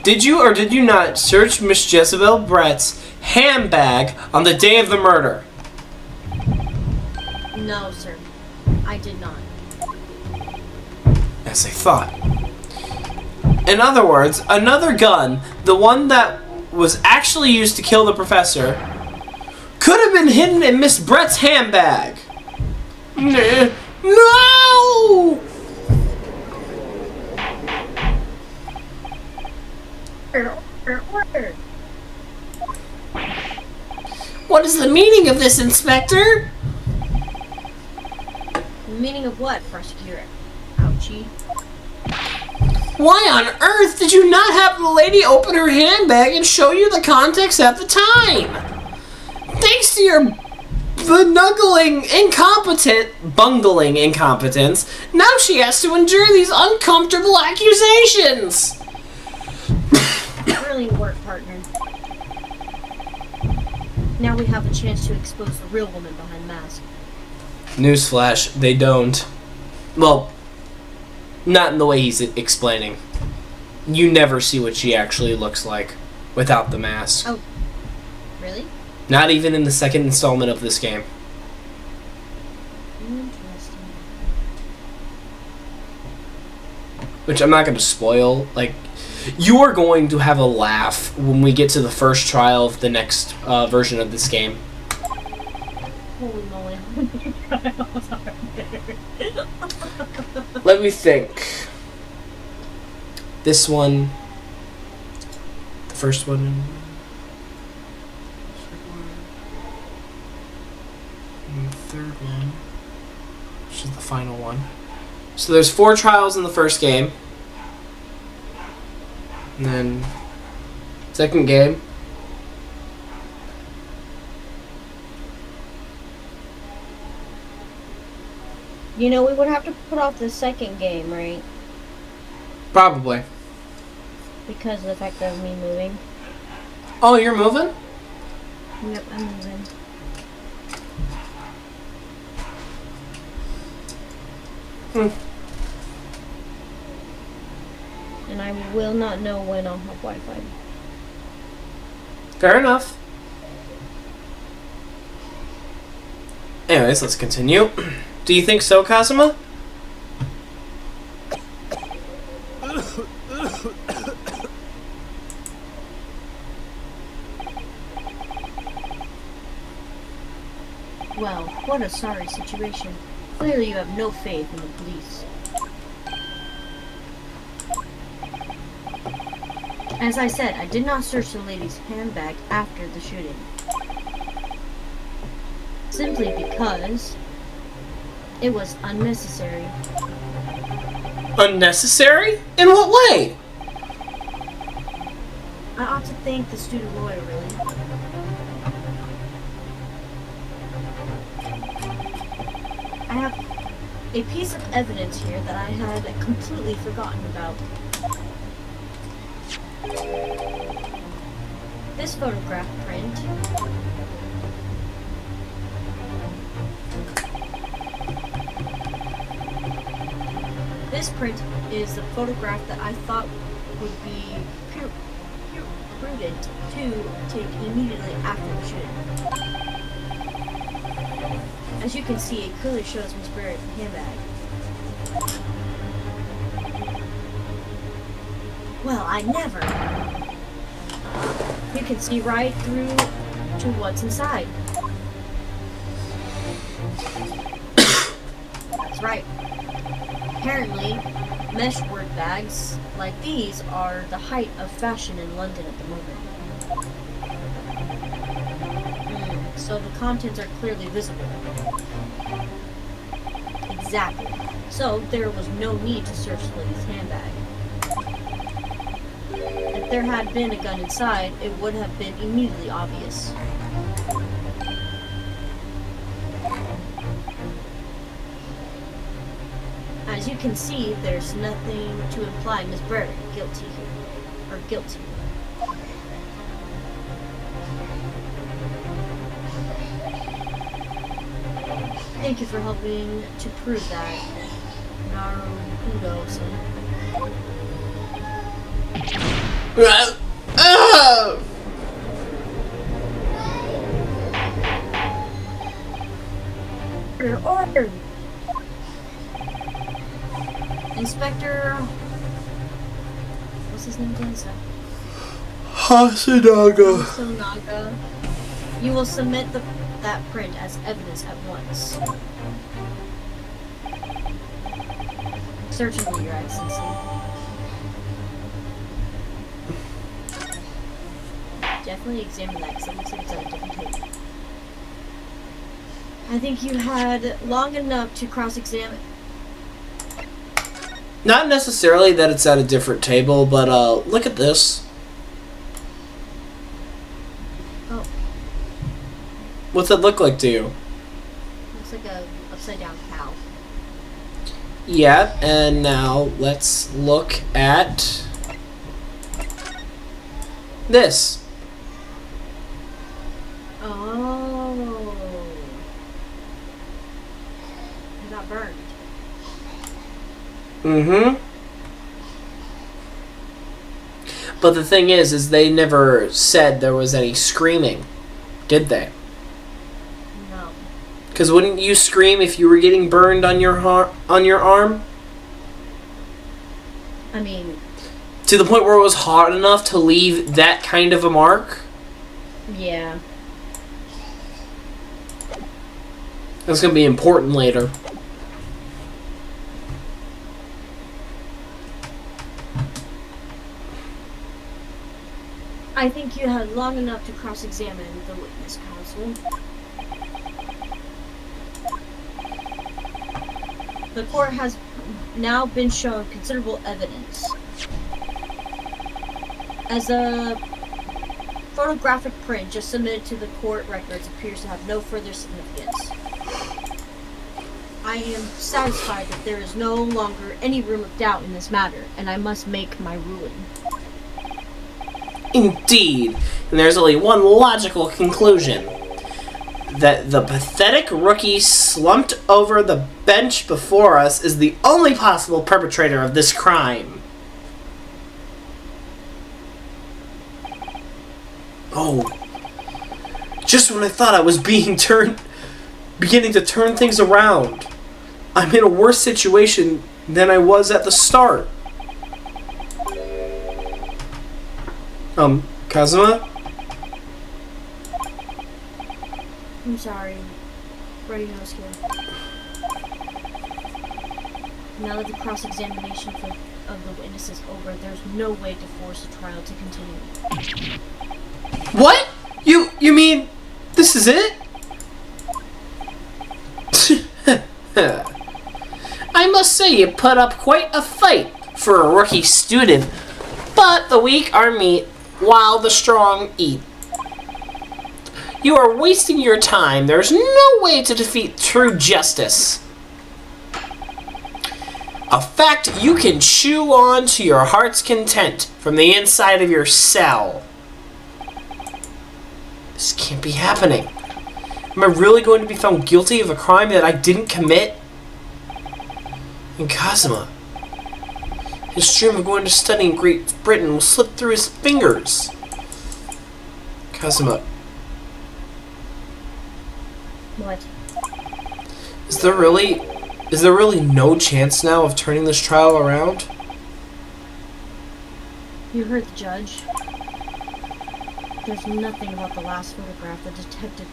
Did you or did you not search Miss Jezebel Brett's handbag on the day of the murder? No, sir. I did not. As I thought. In other words, another gun, the one that was actually used to kill the professor, could have been hidden in Miss Brett's handbag. No! What is the meaning of this, Inspector? The meaning of what, prosecutor? Ouchie. Why on earth did you not have the lady open her handbag and show you the contents at the time? Thanks to your bungling incompetence, now she has to endure these uncomfortable accusations. Brilliant work, partner. Now we have a chance to expose the real woman behind the mask. Newsflash, they don't. Well, not in the way he's explaining. You never see what she actually looks like without the mask. Oh, really? Not even in the second installment of this game. Interesting. Which I'm not going to spoil. Like, you are going to have a laugh when we get to the first trial of the next version of this game. Holy moly. Let me think. This one. The first one. And the third one. Which is the final one. So there's 4 trials in the first game. And then second game. You know, we would have to put off the second game, right? Probably. Because of the fact of me moving. Oh, you're moving? Yep, I'm moving. And I will not know when I'll have Wi-Fi. Fair enough. Anyways, let's continue. Do you think so, Kazuma? Well, what a sorry situation. Clearly you have no faith in the police. As I said, I did not search the lady's handbag after the shooting. Simply because it was unnecessary. Unnecessary? In what way? I ought to thank the student lawyer, really. I have a piece of evidence here that I had completely forgotten about. This photograph print is the photograph that I thought would be prudent to take immediately after the shooting. As you can see, it clearly shows Miss Barrett's handbag. Well, I never. You can see right through to what's inside. That's right. Apparently, mesh work bags like these are the height of fashion in London at the moment. So the contents are clearly visible. Exactly. So there was no need to search the lady's handbag. If there had been a gun inside, it would have been immediately obvious. As you can see, there's nothing to imply Miss Bird guilty here. Or guilty. Thank you for helping to prove that. Naruto-san. Order! Inspector... What's his name again? Hasunaga. You will submit that print as evidence at once. Certainly, Your Excellency. Definitely examine that, because it looks like it's on a different table. I think you had long enough to cross-examine. Not necessarily that it's at a different table, but look at this. Oh. What's it look like to you? Looks like a upside-down cow. Yeah, and now let's look at this. Oh. It got burned. Mm-hmm. But the thing is they never said there was any screaming, did they? No. Because wouldn't you scream if you were getting burned on your arm? I mean... To the point where it was hot enough to leave that kind of a mark? Yeah. That's going to be important later. I think you had long enough to cross-examine the witness, counsel. The court has now been shown considerable evidence. As a photographic print just submitted to the court records appears to have no further significance. I am satisfied that there is no longer any room of doubt in this matter, and I must make my ruling. Indeed, and there's only one logical conclusion. That the pathetic rookie slumped over the bench before us is the only possible perpetrator of this crime. Oh. Just when I thought I was beginning to turn things around. I'm in a worse situation than I was at the start. Kazuma? I'm sorry. Brady knows here. Now that the cross-examination of the witness is over, there's no way to force the trial to continue. What? You mean this is it? I must say you put up quite a fight for a rookie student, but the weak are meat while the strong eat. You are wasting your time. There's no way to defeat true justice. A fact you can chew on to your heart's content from the inside of your cell. This can't be happening. Am I really going to be found guilty of a crime that I didn't commit? And Kazuma, his dream of going to study in Great Britain will slip through his fingers. Kazuma. What? Is there really no chance now of turning this trial around? You heard the judge. There's nothing about the last photograph the detective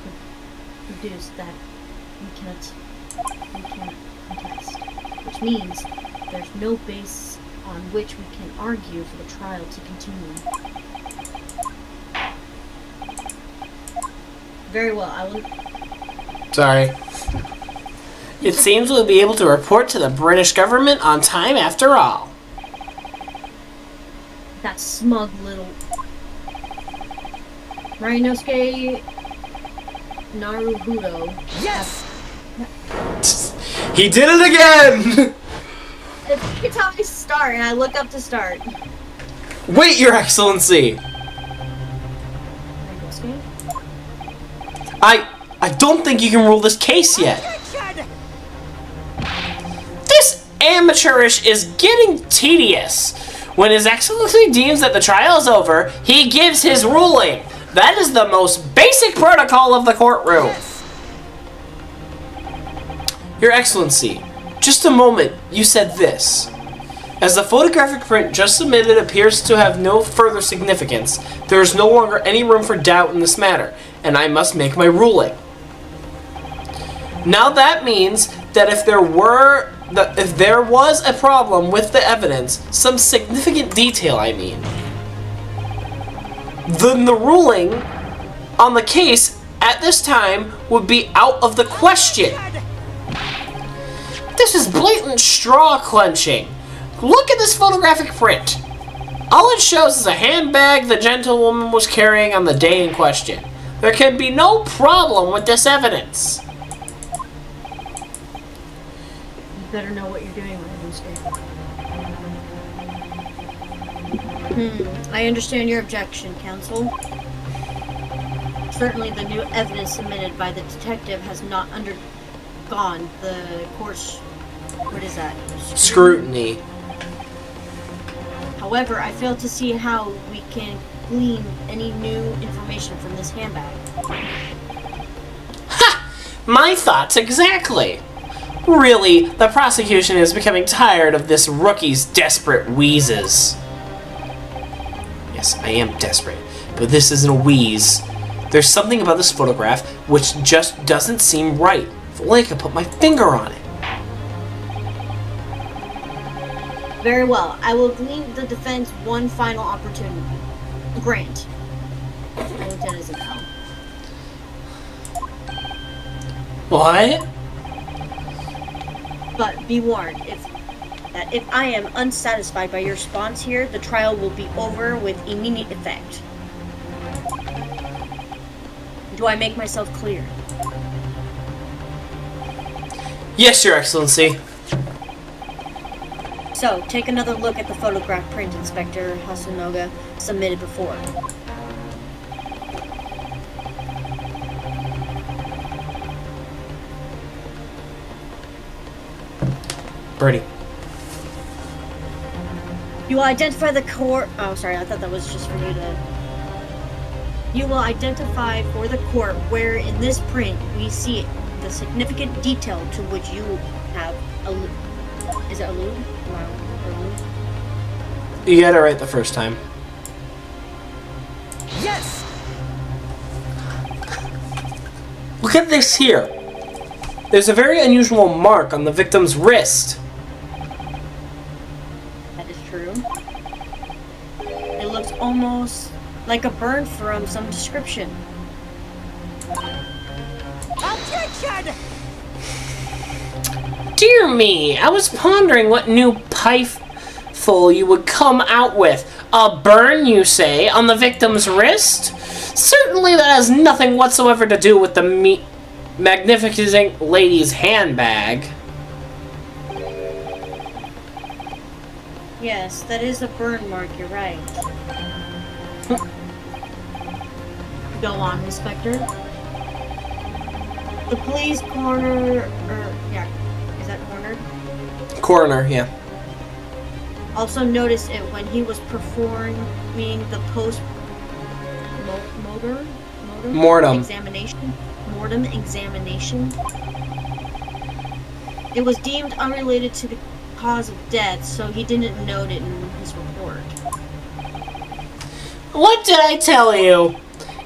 produced that we can't contest. Which means there's no base on which we can argue for the trial to continue. Very well, I will... Sorry. It seems we'll be able to report to the British government on time after all. That smug little... Rhinosuke Naruhodo. Yes! He did it again! Every time I start and I look up to start. Wait, Your Excellency! Rhinosuke? I don't think you can rule this case yet. Objection! This amateurish is getting tedious. When His Excellency deems that the trial is over, he gives his ruling. That is the most basic protocol of the courtroom. Yes! Your Excellency, just a moment, you said this. As the photographic print just submitted appears to have no further significance, there is no longer any room for doubt in this matter, and I must make my ruling. Now that means that if there was a problem with the evidence, some significant detail I mean, then the ruling on the case at this time would be out of the question. This is blatant straw clenching. Look at this photographic print. All it shows is a handbag the gentlewoman was carrying on the day in question. There can be no problem with this evidence. You better know what you're doing, Rhinosuke. I understand your objection, counsel. Certainly the new evidence submitted by the detective has not undergone the court's... What is that? Scrutiny. However, I fail to see how we can glean any new information from this handbag. Ha! My thoughts exactly. Really, the prosecution is becoming tired of this rookie's desperate wheezes. Yes, I am desperate, but this isn't a wheeze. There's something about this photograph which just doesn't seem right. If only I could put my finger on it. Very well. I will glean the defense one final opportunity. Grant. Lieutenant Isabel. What? But be warned, if I am unsatisfied by your response here, the trial will be over with immediate effect. Do I make myself clear? Yes, Your Excellency. So, take another look at the photograph print Inspector Hasunoga submitted before. Birdie. You will identify the court... Oh, sorry, I thought that was just for you to... You will identify for the court where in this print we see the significant detail to which you have Is it allude? You got it right the first time. Yes! Look at this here. There's a very unusual mark on the victim's wrist. That is true. It looks almost like a burn from some description. Objection! Dear me, I was pondering what new pifeful you would come out with. A burn, you say, on the victim's wrist? Certainly that has nothing whatsoever to do with the magnificent lady's handbag. Yes, that is a burn mark, you're right. Go on, Inspector. The police coroner, is that coroner? Coroner, yeah. Also noticed it when he was performing the Mortem examination. Mortem examination. It was deemed unrelated to the cause of death, so he didn't note it in his report. What did I tell you?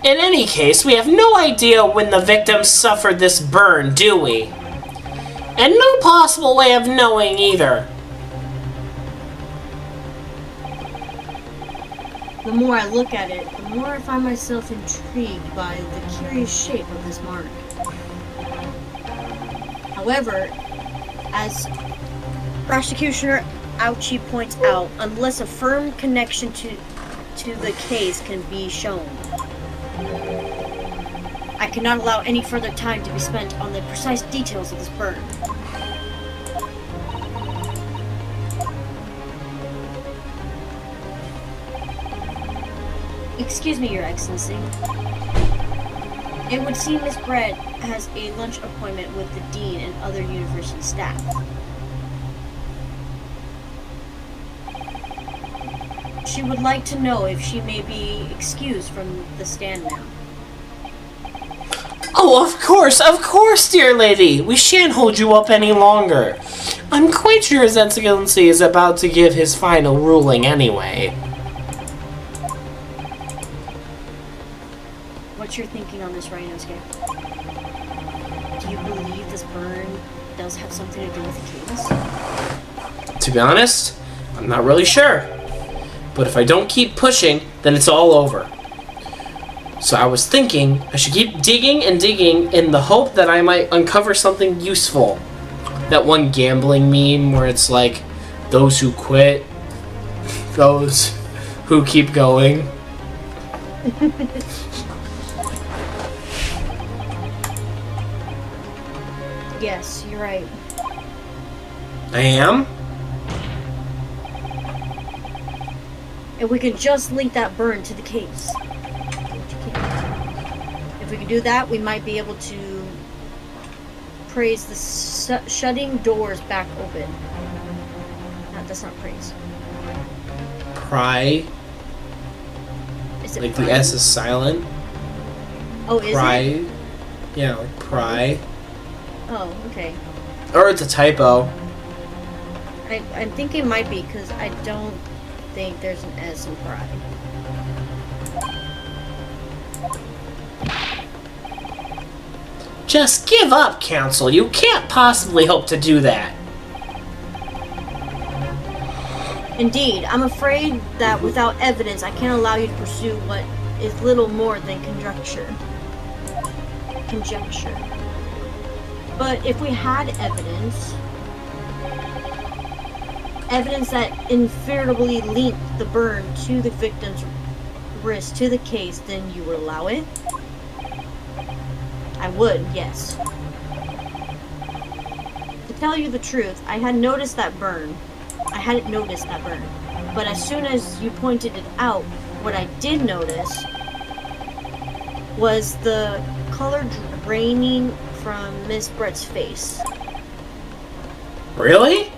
In any case, we have no idea when the victim suffered this burn, do we? And no possible way of knowing either. The more I look at it, the more I find myself intrigued by the curious shape of this mark. However, as Prosecutor Ouchie points out, unless a firm connection to the case can be shown, I cannot allow any further time to be spent on the precise details of this burn. Excuse me, Your Excellency. It would seem Miss Brett has a lunch appointment with the Dean and other university staff. She would like to know if she may be excused from the stand now. Oh, of course, dear lady. We shan't hold you up any longer. I'm quite sure His Excellency is about to give his final ruling anyway. What's your thinking on this, Rhinosuke? Do you believe this burn does have something to do with the case? To be honest, I'm not really sure. But if I don't keep pushing, then it's all over. So I was thinking I should keep digging and digging in the hope that I might uncover something useful. That one gambling meme where it's like, those who quit, those who keep going. Yes, you're right. I am? If we could just link that burn to the case. If we could do that, we might be able to praise the shutting doors back open. No, that's not praise. Pry. Is it Like pry? the S is silent. Oh, is Pry. it? Yeah, like pry. Oh, okay. Or it's a typo. I think it might be, because I don't think there's an S in pry. Just give up, Council. You can't possibly hope to do that. Indeed, I'm afraid that without evidence, I can't allow you to pursue what is little more than conjecture. But if we had evidence that inferiorly linked the burn to the victim's wrist to the case, then you would allow it? I would, yes. To tell you the truth, I hadn't noticed that burn. But as soon as you pointed it out, what I did notice was the color draining from Miss Brett's face. Really?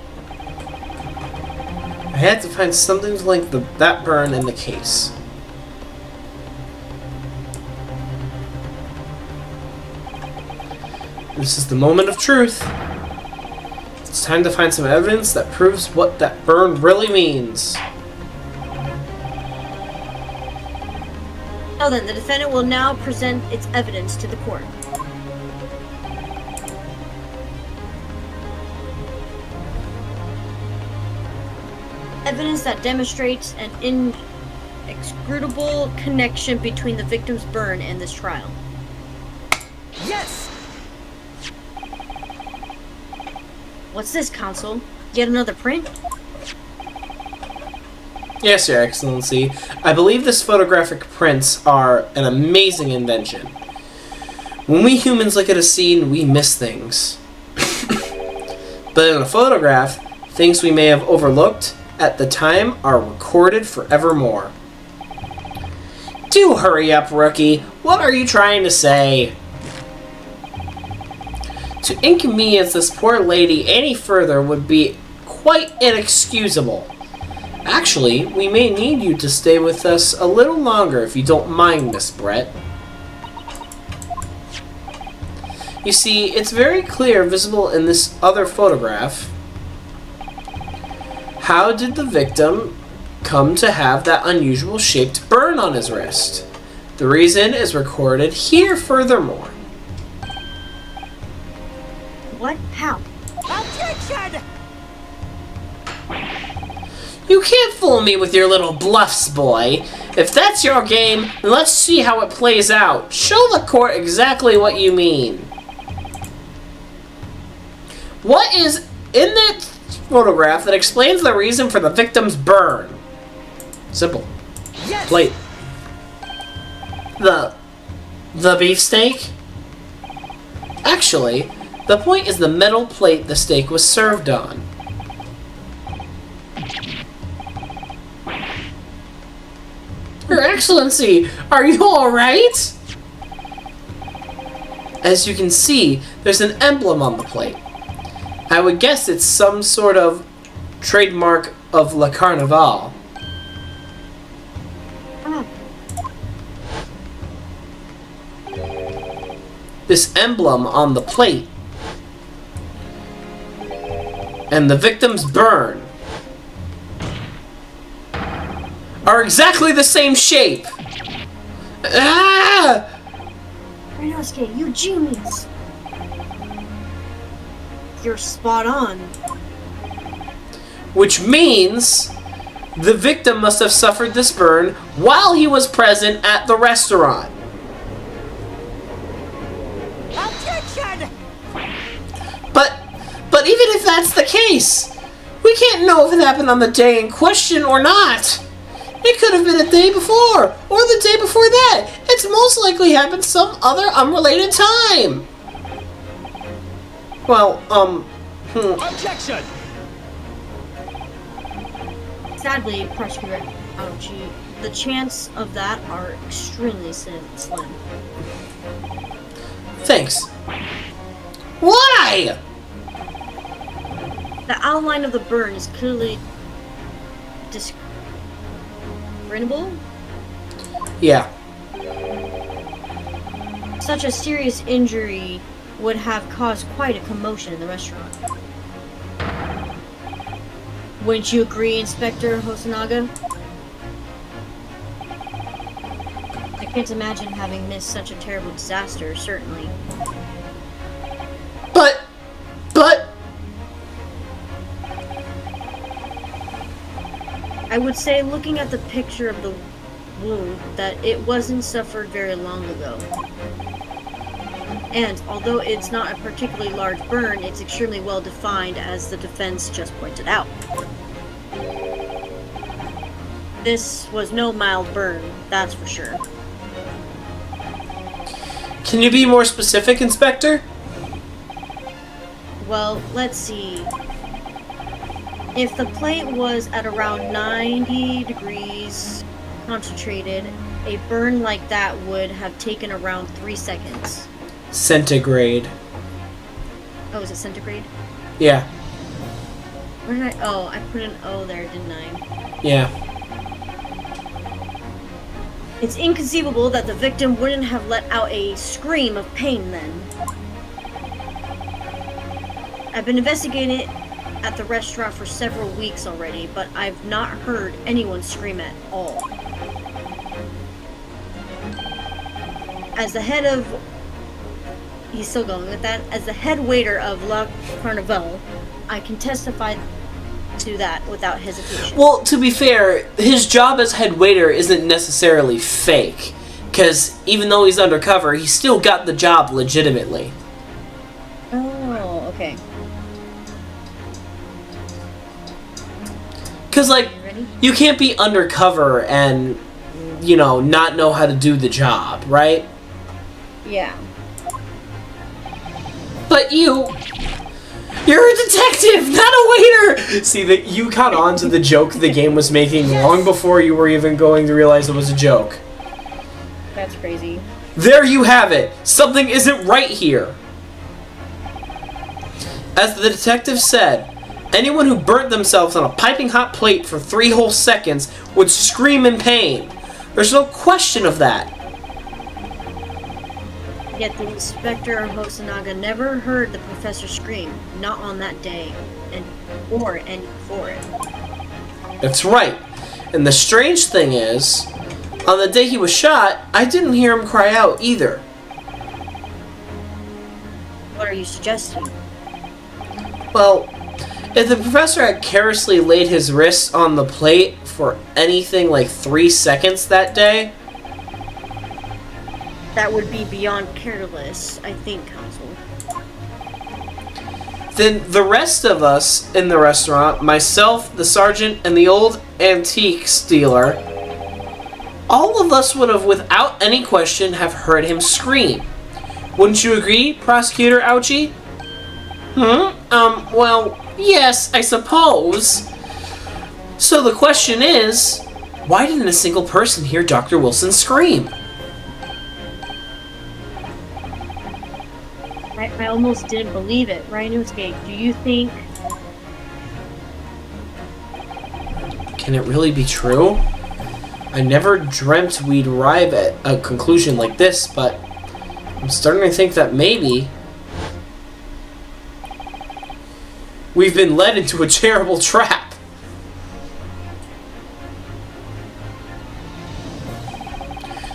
I had to find something to link that burn in the case. This is the moment of truth. It's time to find some evidence that proves what that burn really means. So then, the defendant will now present its evidence to the court. Evidence that demonstrates an inexcrutable connection between the victim's burn and this trial. Yes! What's this, Counsel? Yet another print? Yes, Your Excellency. I believe this photographic prints are an amazing invention. When we humans look at a scene, we miss things. But in a photograph, things we may have overlooked at the time are recorded forevermore. Do hurry up, rookie. What are you trying to say? To inconvenience this poor lady any further would be quite inexcusable. Actually, we may need you to stay with us a little longer if you don't mind, Miss Brett. You see, it's very clear, visible in this other photograph. How did the victim come to have that unusual shaped burn on his wrist? The reason is recorded here furthermore. What? How? Objection! You can't fool me with your little bluffs, boy. If that's your game, then let's see how it plays out. Show the court exactly what you mean. What is in that photograph that explains the reason for the victim's burn? Simple. Yes! Plate. The beefsteak? Actually, the point is the metal plate the steak was served on. Your Excellency, are you alright? As you can see, there's an emblem on the plate. I would guess it's some sort of trademark of La Carnival. Ah, This emblem on the plate and the victim's burn are exactly the same shape. Ah! Renosuke, you genius! You're spot on. Which means the victim must have suffered this burn while he was present at the restaurant. Objection! But even if that's the case, we can't know if it happened on the day in question or not. It could have been the day before, or the day before that. It's most likely happened some other unrelated time. Well, Objection! Sadly, Prosecutor Ouchie, the chance of that are extremely slim. Thanks. Why? The outline of the burn is clearly discernible. Yeah. Such a serious injury would have caused quite a commotion in the restaurant. Wouldn't you agree, Inspector Hosonaga? I can't imagine having missed such a terrible disaster, certainly. But I would say, looking at the picture of the wound, that it wasn't suffered very long ago. And, although it's not a particularly large burn, it's extremely well defined, as the defense just pointed out. This was no mild burn, that's for sure. can you be more specific, Inspector? Well, let's see. If the plate was at around 90 degrees concentrated, a burn like that would have taken around 3 seconds. Centigrade. Oh, is it centigrade? Yeah. Where did I... Oh, I put an O there, didn't I? Yeah. It's inconceivable that the victim wouldn't have let out a scream of pain then. I've been investigating it at the restaurant for several weeks already, but I've not heard anyone scream at all. As the head of... He's still going with that. As the head waiter of La Carnival, I can testify to that without hesitation. Well, to be fair, his job as head waiter isn't necessarily fake. Because even though he's undercover, he still got the job legitimately. Oh, okay. Because, like, Ready? you can't be undercover and, you know, not know how to do the job, right? Yeah. But you're a detective, not a waiter! See, that you caught on to the joke the game was making long before you were even going to realize it was a joke. That's crazy. There you have it! Something isn't right here! As the detective said, anyone who burnt themselves on a piping hot plate for 3 whole seconds would scream in pain. There's no question of that. Yet the Inspector Hosonaga never heard the professor scream, not on that day, or any before it. That's right. And the strange thing is, on the day he was shot, I didn't hear him cry out either. What are you suggesting? Well, if the professor had carelessly laid his wrists on the plate for anything like 3 seconds that day... That would be beyond careless, I think, Counsel. Then the rest of us in the restaurant, myself, the sergeant, and the old antiques dealer, all of us would have, without any question, have heard him scream. Wouldn't you agree, Prosecutor Ouchie? Well, yes, I suppose. So the question is, why didn't a single person hear Dr. Wilson scream? I almost didn't believe it. Rhinosuke, do you think... Can it really be true? I never dreamt we'd arrive at a conclusion like this, but I'm starting to think that maybe we've been led into a terrible trap.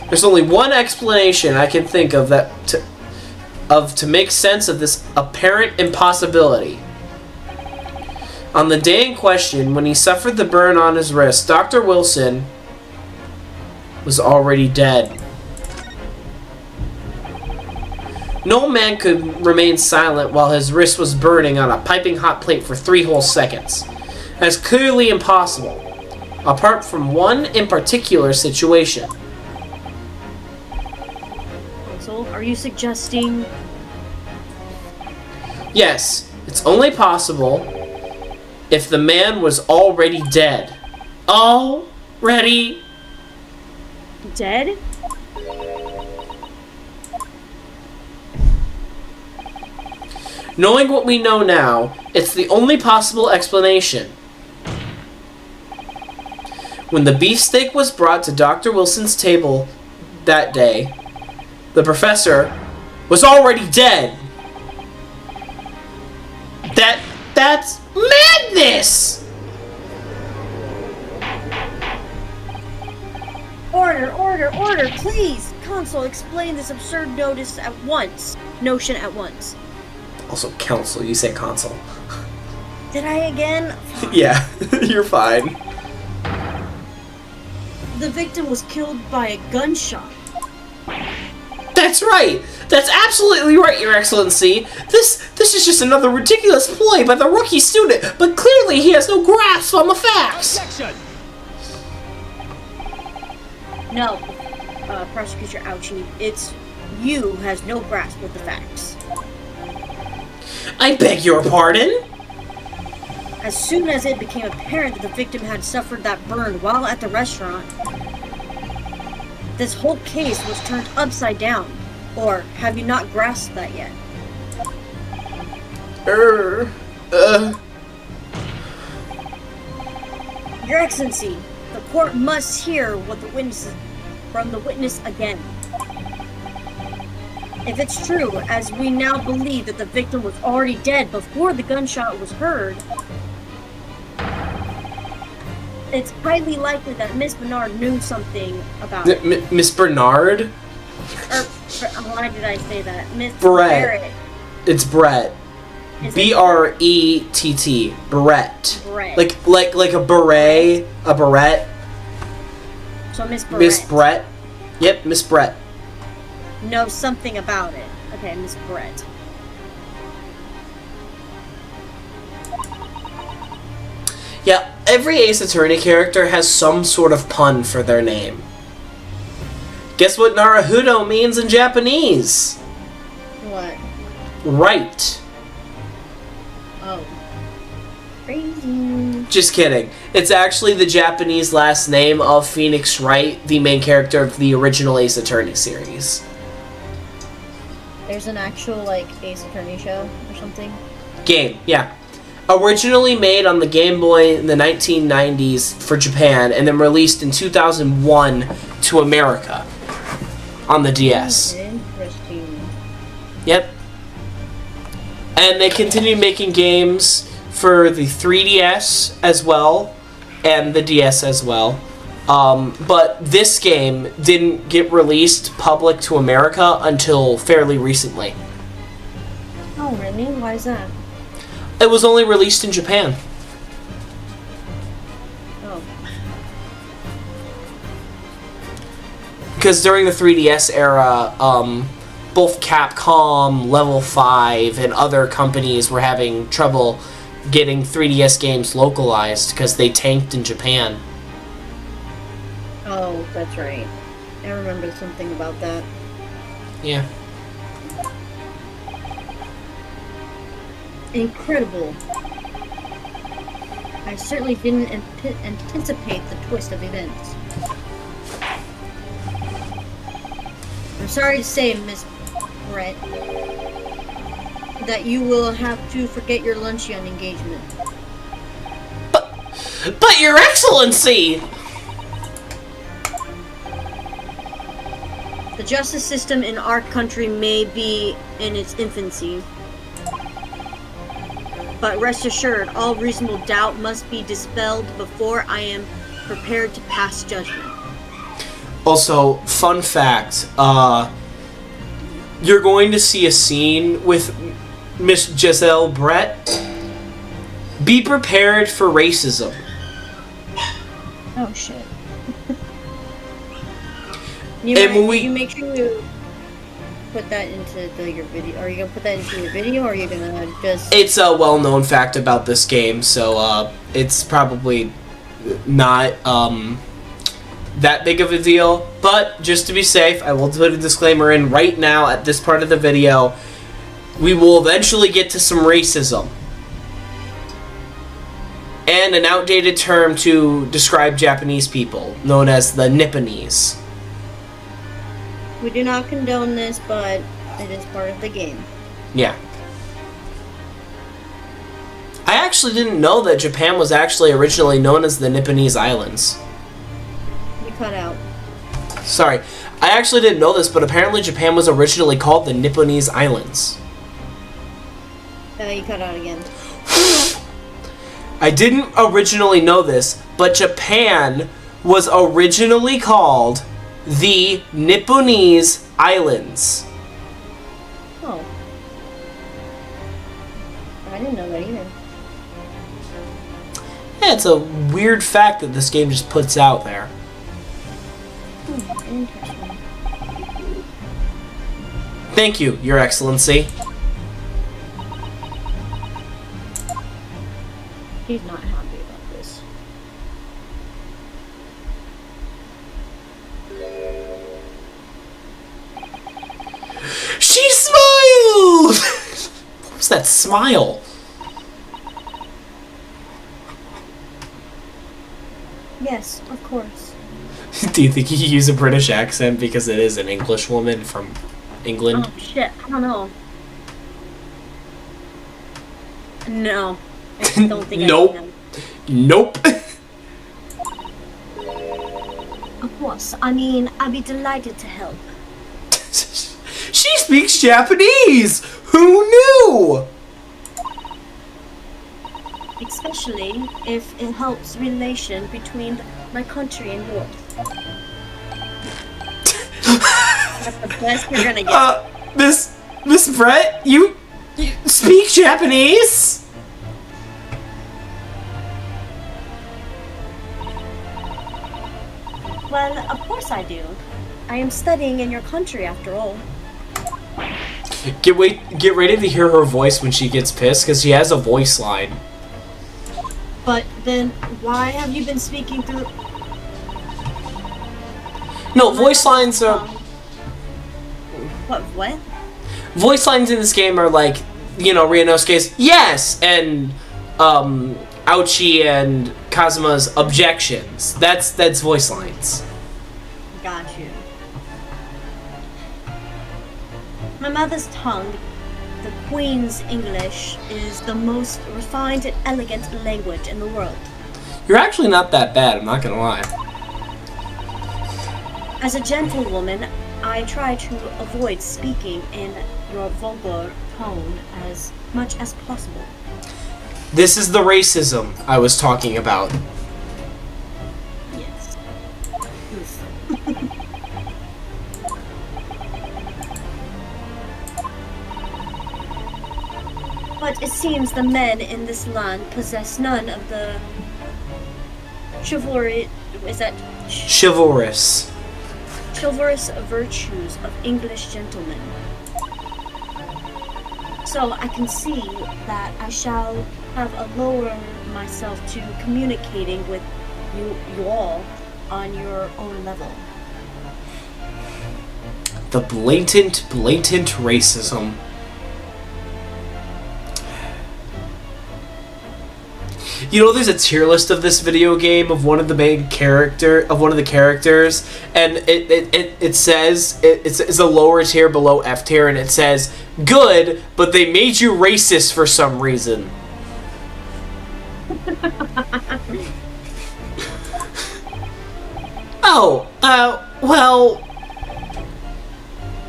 There's only one explanation I can think of to make sense of this apparent impossibility. On the day in question, when he suffered the burn on his wrist, Dr. Wilson was already dead. No man could remain silent while his wrist was burning on a piping hot plate for 3 whole seconds. That's clearly impossible, apart from one in particular situation. So, are you suggesting... Yes, it's only possible if the man was already dead. Already dead? Knowing what we know now, it's the only possible explanation. When the beefsteak was brought to Dr. Wilson's table that day, the professor was already dead. That's madness! Order, please! Counsel, explain this absurd notion at once. Also, counsel, you say console. Did I again? Yeah, you're fine. The victim was killed by a gunshot. That's right! That's absolutely right, Your Excellency! This is just another ridiculous ploy by the rookie student, but clearly he has no grasp on the facts! Objection! No, Prosecutor Ouchie, it's you who has no grasp of the facts. I beg your pardon? As soon as it became apparent that the victim had suffered that burn while at the restaurant, this whole case was turned upside down. Or have you not grasped that yet? Your Excellency, the court must hear what the witness again. If it's true, as we now believe that the victim was already dead before the gunshot was heard, it's highly likely that Miss Bernard knew something about it. Miss Bernard? Why did I say that? Miss Brett. Barrett. It's Brett. B-R-E-T-T. Brett. Brett. Like a beret. A beret. So Miss Barrett. Miss Brett. Yep, Miss Brett. Knows something about it. Okay, Miss Brett. Yeah, every Ace Attorney character has some sort of pun for their name. Guess what Naruhodo means in Japanese? What? Right. Oh. Crazy. Just kidding. It's actually the Japanese last name of Phoenix Wright, the main character of the original Ace Attorney series. There's an actual, like, Ace Attorney show or something? Game, yeah. Originally made on the Game Boy in the 1990s for Japan, and then released in 2001 to America on the DS. Interesting. Yep. And they continue making games for the 3DS as well, and the DS as well. But this game didn't get released public to America until fairly recently. Oh, really? Why is that? It was only released in Japan. Oh. Because during the 3DS era, both Capcom, Level 5, and other companies were having trouble getting 3DS games localized because they tanked in Japan. Oh, that's right. I remember something about that. Yeah. Incredible. I certainly didn't anticipate the twist of events. I'm sorry to say, Miss Brett, that you will have to forget your luncheon engagement. But Your Excellency! The justice system in our country may be in its infancy, but rest assured, all reasonable doubt must be dispelled before I am prepared to pass judgment. Also, fun fact, you're going to see a scene with Miss Giselle Brett. Be prepared for racism. Oh shit. You make sure you put that into your video. Are you gonna put that into your video, or are you gonna just... It's a well-known fact about this game, so it's probably not that big of a deal. But just to be safe, I will put a disclaimer in right now at this part of the video. We will eventually get to some racism. And an outdated term to describe Japanese people, known as the Nipponese. We do not condone this, but it is part of the game. Yeah. I actually didn't know that Japan was actually originally known as the Nipponese Islands. You cut out. Sorry. I actually didn't know this, but apparently Japan was originally called the Nipponese Islands. You cut out again. I didn't originally know this, but Japan was originally called the Nipponese Islands. Oh. I didn't know that either. Yeah, it's a weird fact that this game just puts out there. Interesting. Thank you, Your Excellency. He's not happy about this. She smiled! What was that smile? Yes, of course. Do you think you use a British accent because it is an English woman from England? Oh shit, I don't know. No. I don't think Nope. I can. Nope. Of course. I mean, I'd be delighted to help. She speaks Japanese! Who knew? Especially if it helps relation between my country and yours. That's the best you're gonna get. Miss Brett, you speak Japanese? Well, of course I do. I am studying in your country after all. Get ready to hear her voice when she gets pissed, because she has a voice line. But then, why have you been speaking through... No, voice lines are... What? Voice lines in this game are like, you know, Ryunosuke's yes, and, Ouchi and Kazuma's objections. That's voice lines. Got you. My mother's tongue, the Queen's English, is the most refined and elegant language in the world. You're actually not that bad, I'm not gonna lie. As a gentlewoman, I try to avoid speaking in your vulgar tone as much as possible. This is the racism I was talking about. Yes. Oof. But it seems the men in this land possess none of the chivalry. Is that Chivalrous. chivalrous virtues of English gentlemen? So I can see that I shall have a lower myself to communicating with you all on your own level. The blatant racism. You know, there's a tier list of this video game of one of the characters, and it says it's a lower tier below F tier, and it says good, but they made you racist for some reason. Oh, well,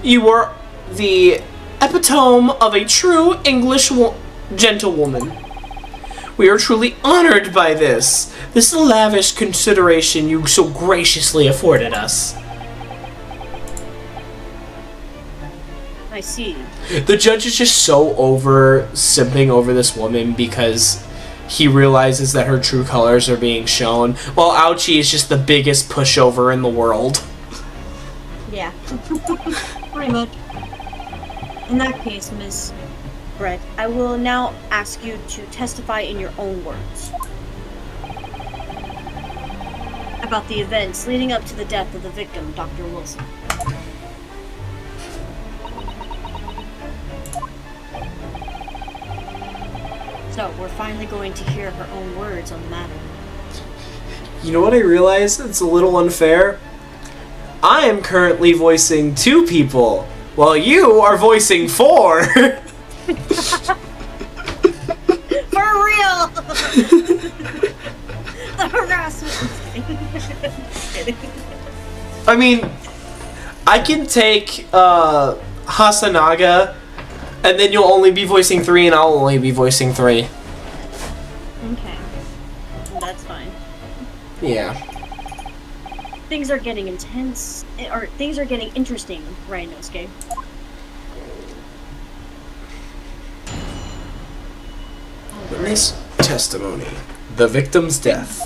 you were the epitome of a true English gentlewoman. We are truly honored by this lavish consideration you so graciously afforded us. I see. The judge is just so simping over this woman because he realizes that her true colors are being shown, while Ouchie is just the biggest pushover in the world. Yeah. Pretty much. In that case, Miss Brett, I will now ask you to testify in your own words about the events leading up to the death of the victim, Dr. Wilson. So, we're finally going to hear her own words on the matter. You know what I realize? It's a little unfair. I am currently voicing 2 people, while you are voicing 4. For real! The harassment. I mean, I can take Hasanaga, and then you'll only be voicing 3, and I'll only be voicing 3. Okay. That's fine. Yeah. Things are getting intense, or things are getting interesting, right, Nosuke? Witness testimony. The victim's death.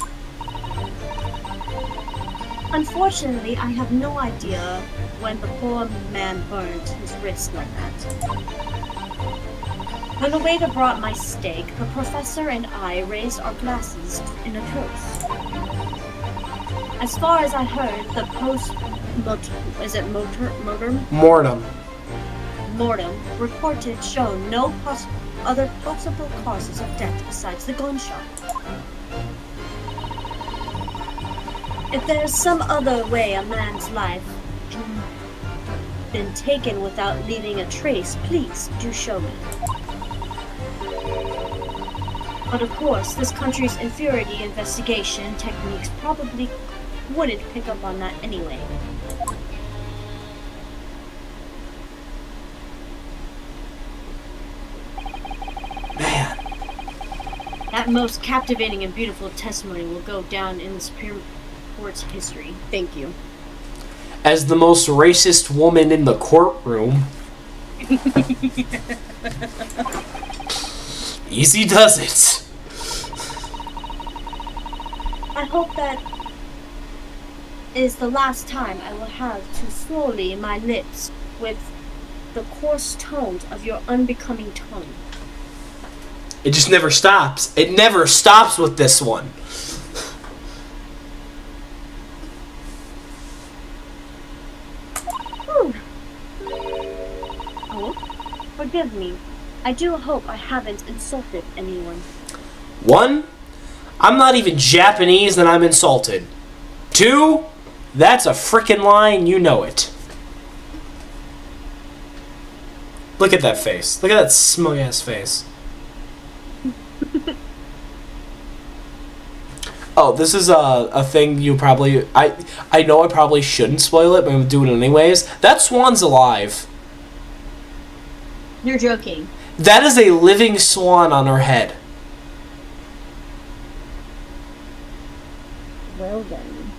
Unfortunately, I have no idea when the poor man burned his wrist like that. When the waiter brought my steak, the professor and I raised our glasses in a toast. As far as I heard, the mortem reported shown no other possible causes of death besides the gunshot. If there is some other way a man's life can been taken without leaving a trace, please do show me. But of course, this country's inferiority investigation techniques probably wouldn't pick up on that anyway. Man. That most captivating and beautiful testimony will go down in the Supreme Court's history. Thank you. As the most racist woman in the courtroom. Easy does it. I hope that is the last time I will have to sully my lips with the coarse tones of your unbecoming tongue. It just never stops. It never stops with this one. Oh, forgive me. I do hope I haven't insulted anyone. 1, I'm not even Japanese and I'm insulted. 2, that's a frickin' lie and you know it. Look at that face. Look at that smug ass face. Oh, this is a thing you probably... I know I probably shouldn't spoil it, but I'm doing it anyways. That swan's alive. You're joking. That is a living swan on her head. Well then.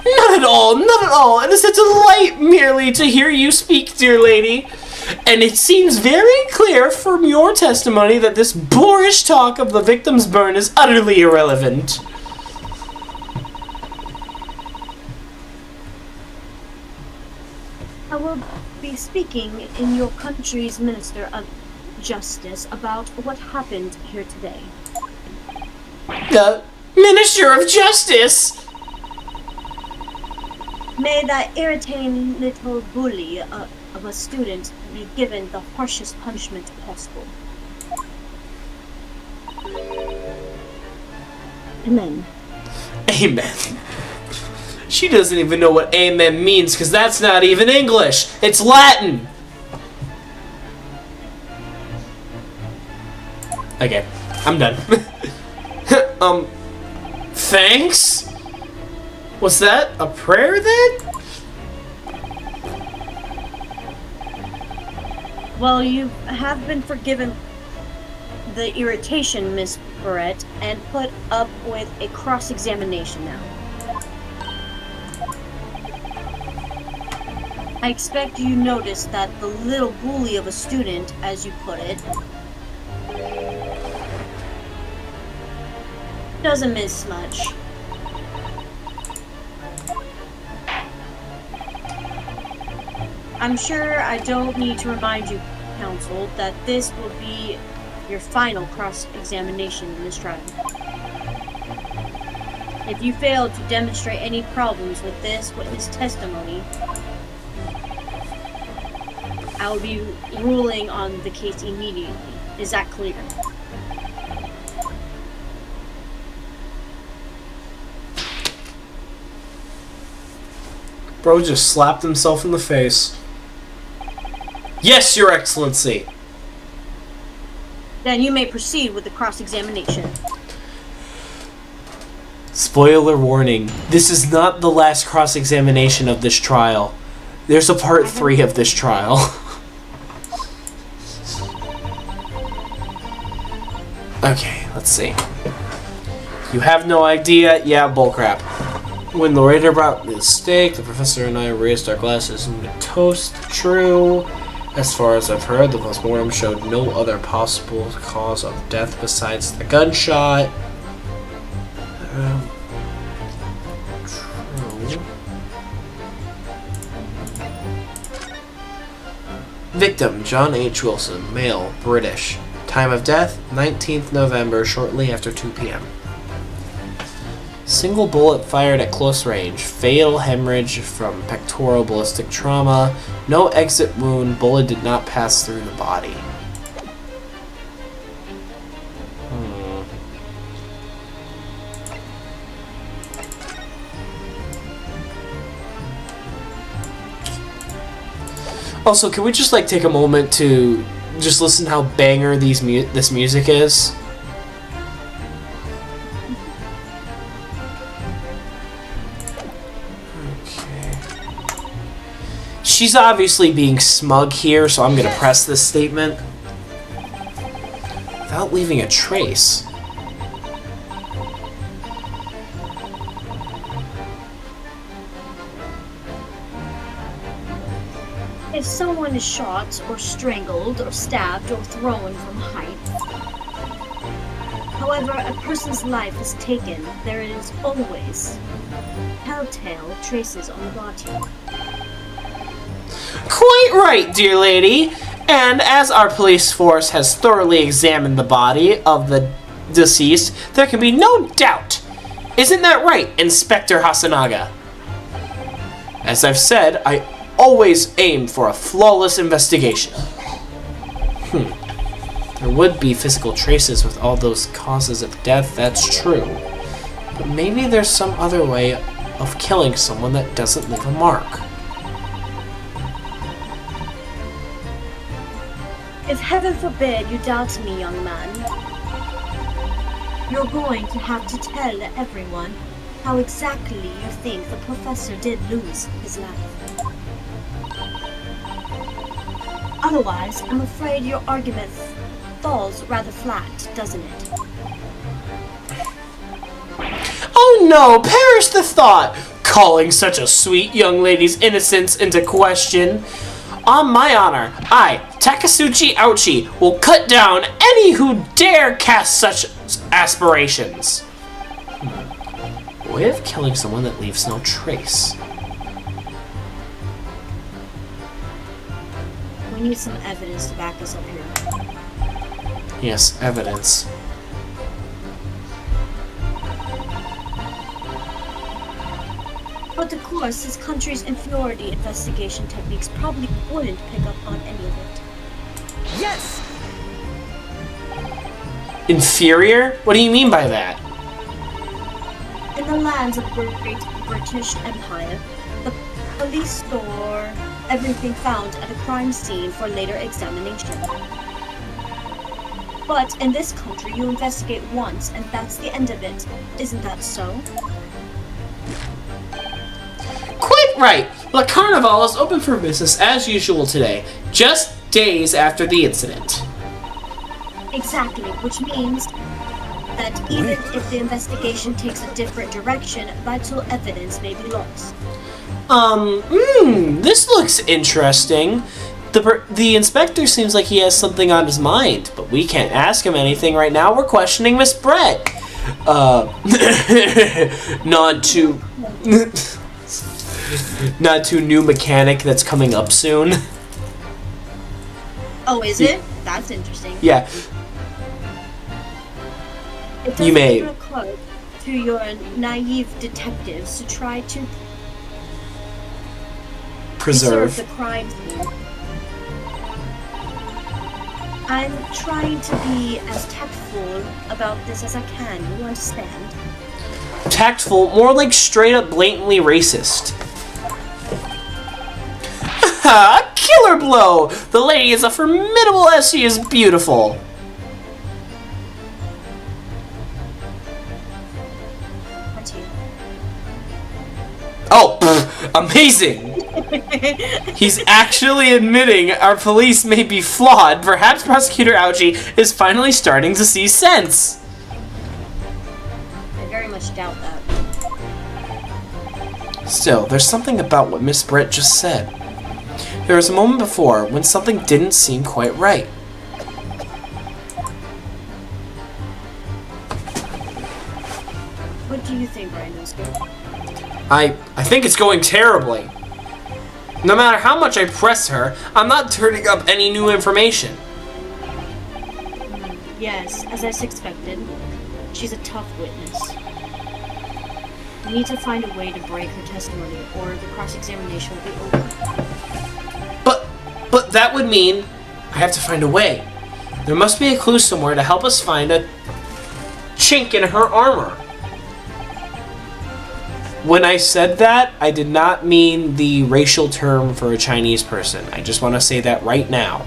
Not at all, not at all. It is a delight merely to hear you speak, dear lady. And it seems very clear from your testimony that this boorish talk of the victim's burn is utterly irrelevant. I will be speaking in your country's Minister of Justice about what happened here today. The Minister of Justice? May that irritating little bully of a student be given the harshest punishment possible. Amen. Amen. She doesn't even know what amen means, because that's not even English. It's Latin. Okay, I'm done. Thanks? Was that a prayer then? Well, you have been forgiven the irritation, Miss Barrett, and put up with a cross-examination now. I expect you noticed that the little bully of a student, as you put it, doesn't miss much. I'm sure I don't need to remind you, counsel, that this will be your final cross-examination in this trial. If you fail to demonstrate any problems with this witness testimony, I will be ruling on the case immediately. Is that clear? Bro just slapped himself in the face. Yes, Your Excellency. Then you may proceed with the cross-examination. Spoiler warning, this is not the last cross-examination of this trial. There's a part 3 of this trial. Okay, let's see. You have no idea? Yeah, bullcrap. When the waiter brought the steak, the professor and I raised our glasses and a toast. True. As far as I've heard, the postmortem showed no other possible cause of death besides the gunshot. True. Victim, John H. Wilson, male, British. Time of death, 19th November, shortly after 2 p.m. Single bullet fired at close range. Fatal hemorrhage from pectoral ballistic trauma. No exit wound. Bullet did not pass through the body. Also, can we just like take a moment to just listen how banger this music is? She's obviously being smug here, so I'm going to press this statement. Without leaving a trace. If someone is shot, or strangled, or stabbed, or thrown from height, however a person's life is taken, there is always telltale traces on the body. Quite right, dear lady. And as our police force has thoroughly examined the body of the deceased, there can be no doubt. Isn't that right, Inspector Hasanaga? As I've said, I always aim for a flawless investigation. There would be physical traces with all those causes of death, that's true. But maybe there's some other way of killing someone that doesn't leave a mark. If heaven forbid you doubt me, young man, you're going to have to tell everyone how exactly you think the professor did lose his life. Otherwise, I'm afraid your argument falls rather flat, doesn't it? Oh no, perish the thought! Calling such a sweet young lady's innocence into question. On my honor, I, Takasuchi Ouchi, will cut down any who dare cast such aspirations. A way of killing someone that leaves no trace. We need some evidence to back us up here. Yes, evidence. But of course, this country's inferiority investigation techniques probably wouldn't pick up on any of it. Yes! Inferior? What do you mean by that? In the lands of the Great British Empire, the police store everything found at a crime scene for later examination. But in this country, you investigate once, and that's the end of it. Isn't that so? Quite right. La Carnival is open for business as usual today, just days after the incident. Exactly, which means that even if the investigation takes a different direction, vital evidence may be lost. This looks interesting. The inspector seems like he has something on his mind, but we can't ask him anything right now. We're questioning Miss Brett. Nod to new mechanic that's coming up soon. Oh, is it? That's interesting. Yeah. It You doesn't may- even occur to your naive detectives to try to Preserve. the crime scene. I'm trying to be as tactful about this as I can, you understand? Tactful, more like straight up blatantly racist. A killer blow! The lady is as formidable as she is beautiful. Aren't you? Oh, amazing! He's actually admitting our police may be flawed. Perhaps Prosecutor Ouchi is finally starting to see sense. I very much doubt that. Still, there's something about what Miss Brett just said. There was a moment before when something didn't seem quite right. What do you think, Rhinosuke? I think it's going terribly. No matter how much I press her, I'm not turning up any new information. Yes, as I expected, she's a tough witness. We need to find a way to break her testimony, or the cross-examination will be over. But that would mean I have to find a way. There must be a clue somewhere to help us find a chink in her armor. When I said that, I did not mean the racial term for a Chinese person. I just want to say that right now.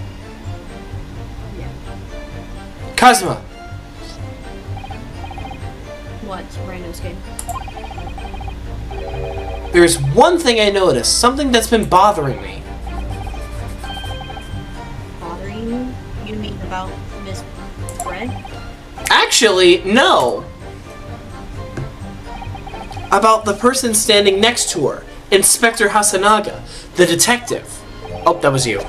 Yeah. Kazuma! What, Rhinosuke? There's one thing I noticed, something that's been bothering me. Bothering you? You mean about Miss Brett? Actually, no. About the person standing next to her, Inspector Hasanaga, the detective. Oh, that was you.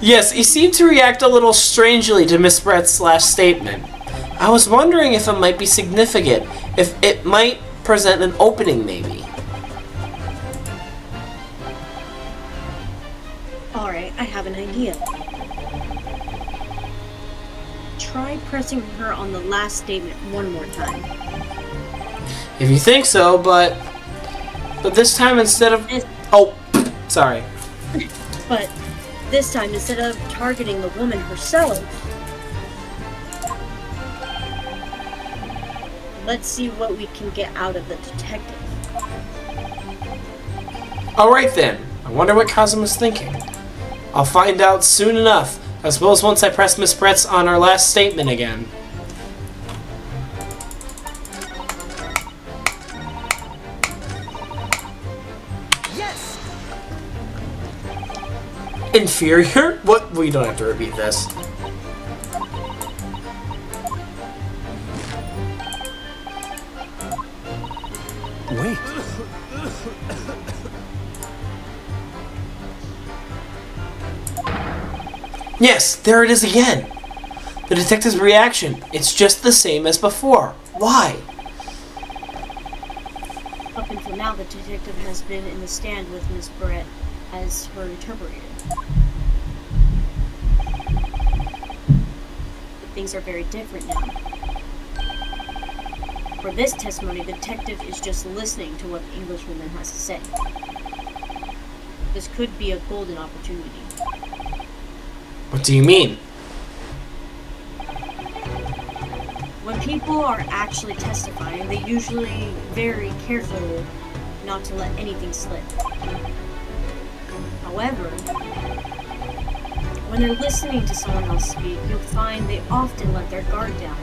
Yes, he seemed to react a little strangely to Miss Brett's last statement. I was wondering if it might be significant, if it might present an opening, maybe. Alright, I have an idea. Try pressing her on the last statement one more time. If you think so, but this time instead of... Oh, sorry. But this time, instead of targeting the woman herself, let's see what we can get out of the detective. Alright then. I wonder what Kazuma's thinking. I'll find out soon enough. I suppose once I press Miss Brett's on her last statement again. Yes! Inferior? What? We don't have to repeat this. Wait. Yes, there it is again. The detective's reaction. It's just the same as before. Why? Up until now, the detective has been in the stand with Miss Barrett as her interpreter. But things are very different now. For this testimony, the detective is just listening to what the Englishwoman has to say. This could be a golden opportunity. What do you mean? When people are actually testifying, they usually very careful not to let anything slip. However, when they're listening to someone else speak, you'll find they often let their guard down.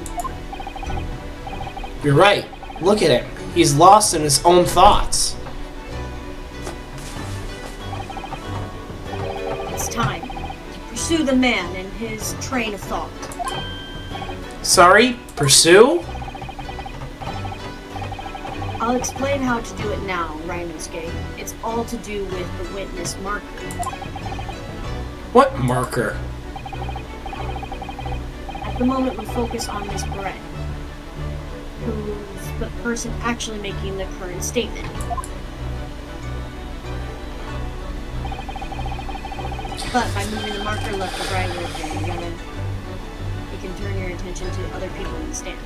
You're right. Look at him. He's lost in his own thoughts. It's time to pursue the man and his train of thought. Sorry? Pursue? I'll explain how to do it now, Rhinosuke. It's all to do with the witness marker. What marker? At the moment, we focus on Miss Barrett, who's the person actually making the current statement. But by moving the marker left or right, you can turn your attention to other people in the stand.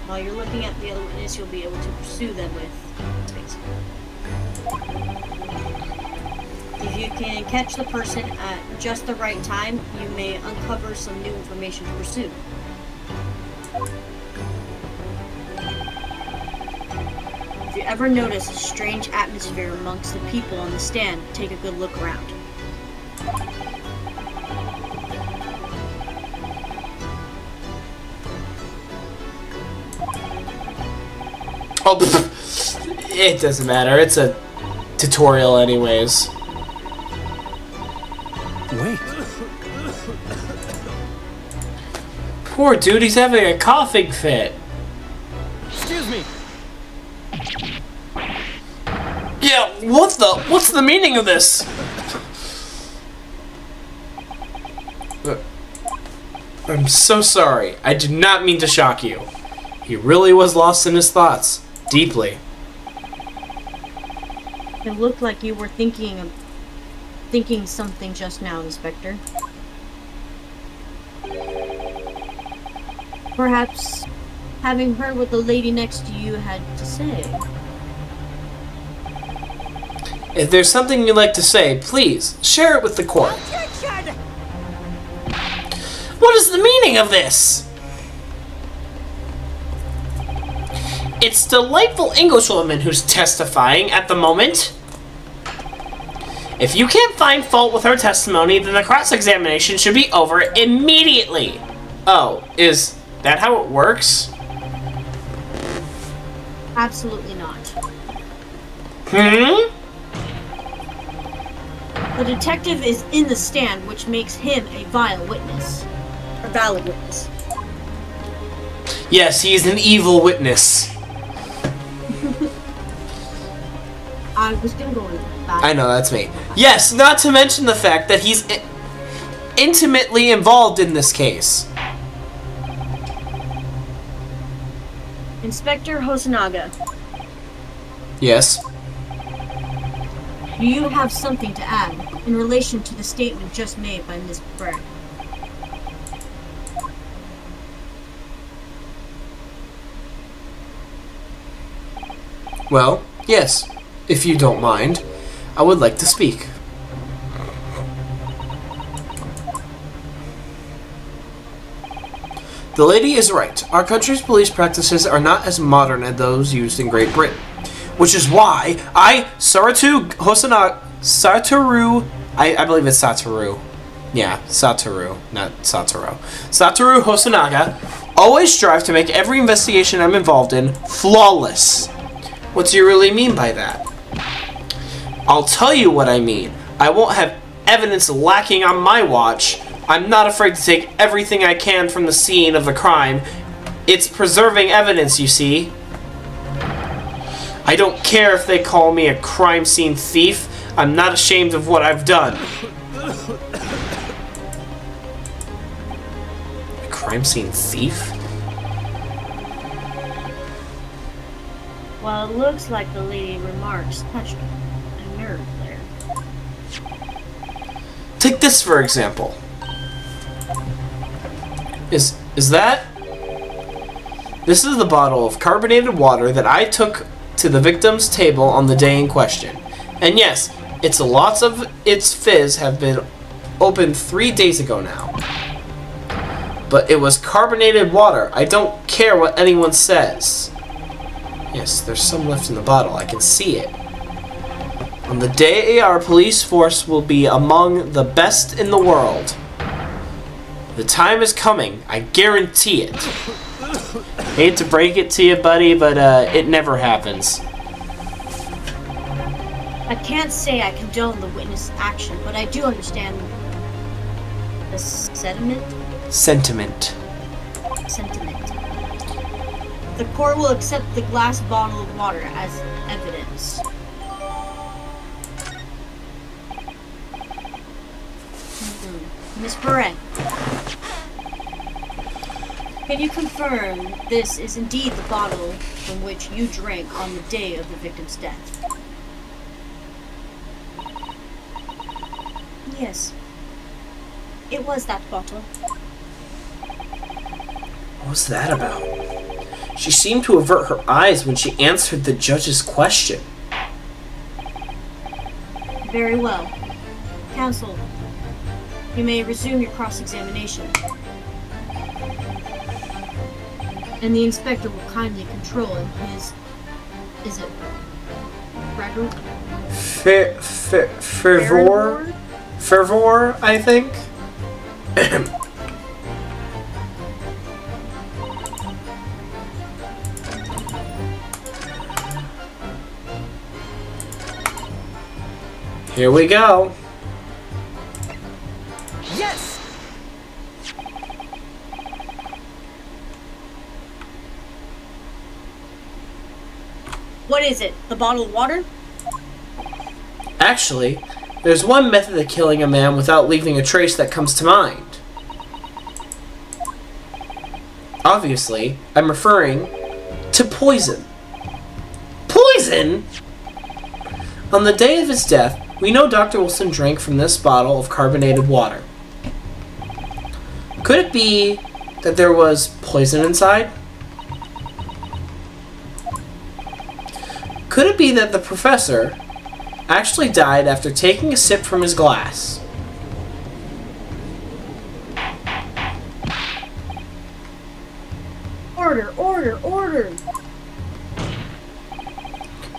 While you're looking at the other witness, you'll be able to pursue them with space. If you can catch the person at just the right time, you may uncover some new information to pursue. If you ever notice a strange atmosphere amongst the people on the stand, take a good look around. Oh, it doesn't matter. It's a tutorial anyways. Wait. Poor dude, he's having a coughing fit. Excuse me. Yeah, what's the meaning of this? I'm so sorry. I did not mean to shock you. He really was lost in his thoughts. Deeply. It looked like you were thinking something just now, Inspector. Perhaps having heard what the lady next to you had to say. If there's something you'd like to say, please share it with the court. Objection! What is the meaning of this? It's delightful Englishwoman who's testifying at the moment. If you can't find fault with her testimony, then the cross-examination should be over immediately. Oh, is that how it works? Absolutely not. Hmm? The detective is in the stand, which makes him a valid witness. Yes, he is an evil witness. I was gonna go with that. I know, that's me. Yes, not to mention the fact that he's intimately involved in this case. Inspector Hosonaga, Yes. do you have something to add in relation to the statement just made by Ms. Barrett? Well, yes. If you don't mind, I would like to speak. The lady is right. Our country's police practices are not as modern as those used in Great Britain. Which is why Satoru, I believe it's Satoru. Yeah, Satoru, not Satoru. Satoru Hosonaga always strive to make every investigation I'm involved in flawless. What do you really mean by that? I'll tell you what I mean. I won't have evidence lacking on my watch. I'm not afraid to take everything I can from the scene of the crime. It's preserving evidence, you see. I don't care if they call me a crime scene thief. I'm not ashamed of what I've done. A crime scene thief? Well, it looks like the lady remarks touched a nerve there. Take this for example. Is that? This is the bottle of carbonated water that I took to the victim's table on the day in question. And yes, lots of its fizz have been opened 3 days ago now. But it was carbonated water. I don't care what anyone says. Yes, there's some left in the bottle. I can see it. On the day, our police force will be among the best in the world. The time is coming. I guarantee it. Hate to break it to you, buddy, but it never happens. I can't say I condone the witness' action, but I do understand the sentiment. The court will accept the glass bottle of water as evidence. Miss Perret, can you confirm this is indeed the bottle from which you drank on the day of the victim's death? Yes. It was that bottle. What was that about? She seemed to avert her eyes when she answered the judge's question. Very well. Counsel, you may resume your cross-examination. And the inspector will kindly control his... Is it... Fervor, I think? Here we go. Yes! What is it? The bottle of water? Actually, there's one method of killing a man without leaving a trace that comes to mind. Obviously, I'm referring to poison. Poison?! On the day of his death, we know Dr. Wilson drank from this bottle of carbonated water. Could it be that there was poison inside? Could it be that the professor actually died after taking a sip from his glass? Order, order, order!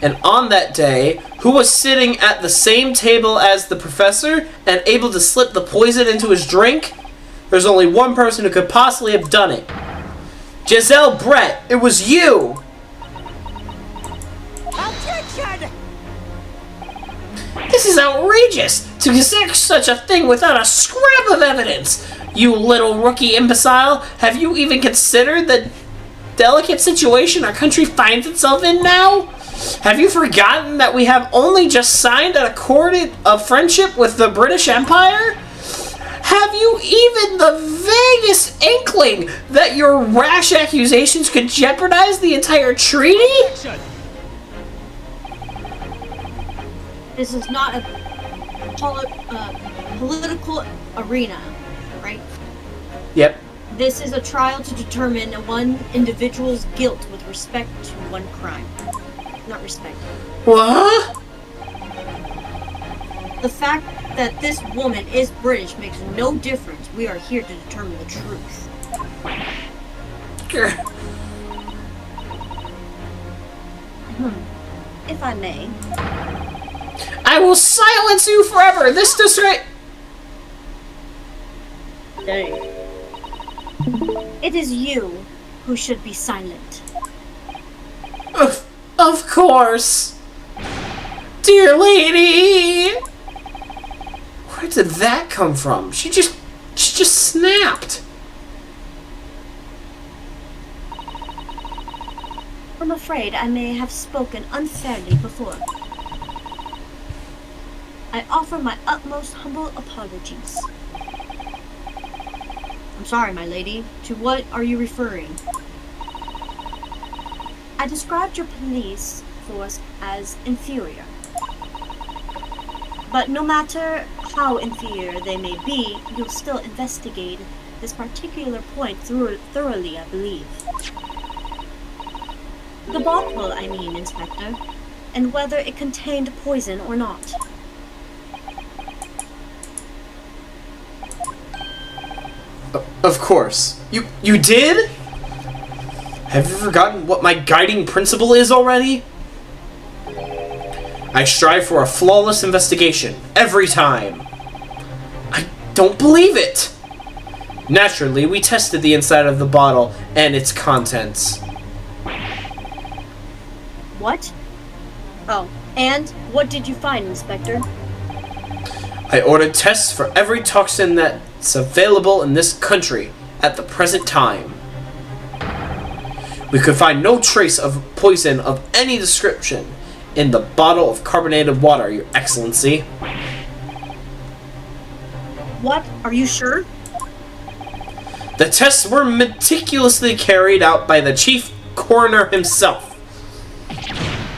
And on that day, who was sitting at the same table as the professor and able to slip the poison into his drink? There's only one person who could possibly have done it. Giselle Brett, it was you! Objection! This is outrageous! To consider such a thing without a scrap of evidence! You little rookie imbecile, have you even considered the delicate situation our country finds itself in now? Have you forgotten that we have only just signed an accord of friendship with the British Empire? Have you even the vaguest inkling that your rash accusations could jeopardize the entire treaty? This is not a political arena, right? Yep. This is a trial to determine one individual's guilt with respect to one crime. Not respect. What? The fact that this woman is British makes no difference. We are here to determine the truth. If I may. I will silence you forever! This disgrace... It is you who should be silent. Of course! dear lady! Where did that come from? She just snapped. I'm afraid I may have spoken unfairly before. I offer my utmost humble apologies. I'm sorry, my lady. To what are you referring? I described your police force as inferior. But no matter how inferior they may be, you'll still investigate this particular point thoroughly, I believe. The bottle, I mean, Inspector, and whether it contained poison or not. Of course. You did? Have you forgotten what my guiding principle is already? I strive for a flawless investigation, every time. I don't believe it! Naturally, we tested the inside of the bottle and its contents. What? Oh, and what did you find, Inspector? I ordered tests for every toxin that's available in this country at the present time. We could find no trace of poison of any description in the bottle of carbonated water, Your Excellency. What? Are you sure? The tests were meticulously carried out by the chief coroner himself.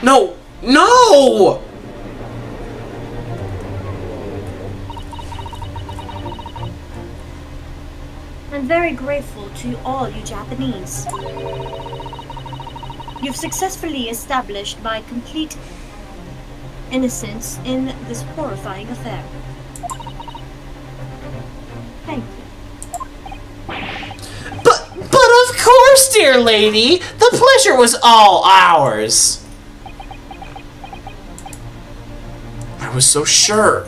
No! No! I'm very grateful to all you Japanese. You've successfully established my complete innocence in this horrifying affair. Thank you. But of course, dear lady! The pleasure was all ours! I was so sure.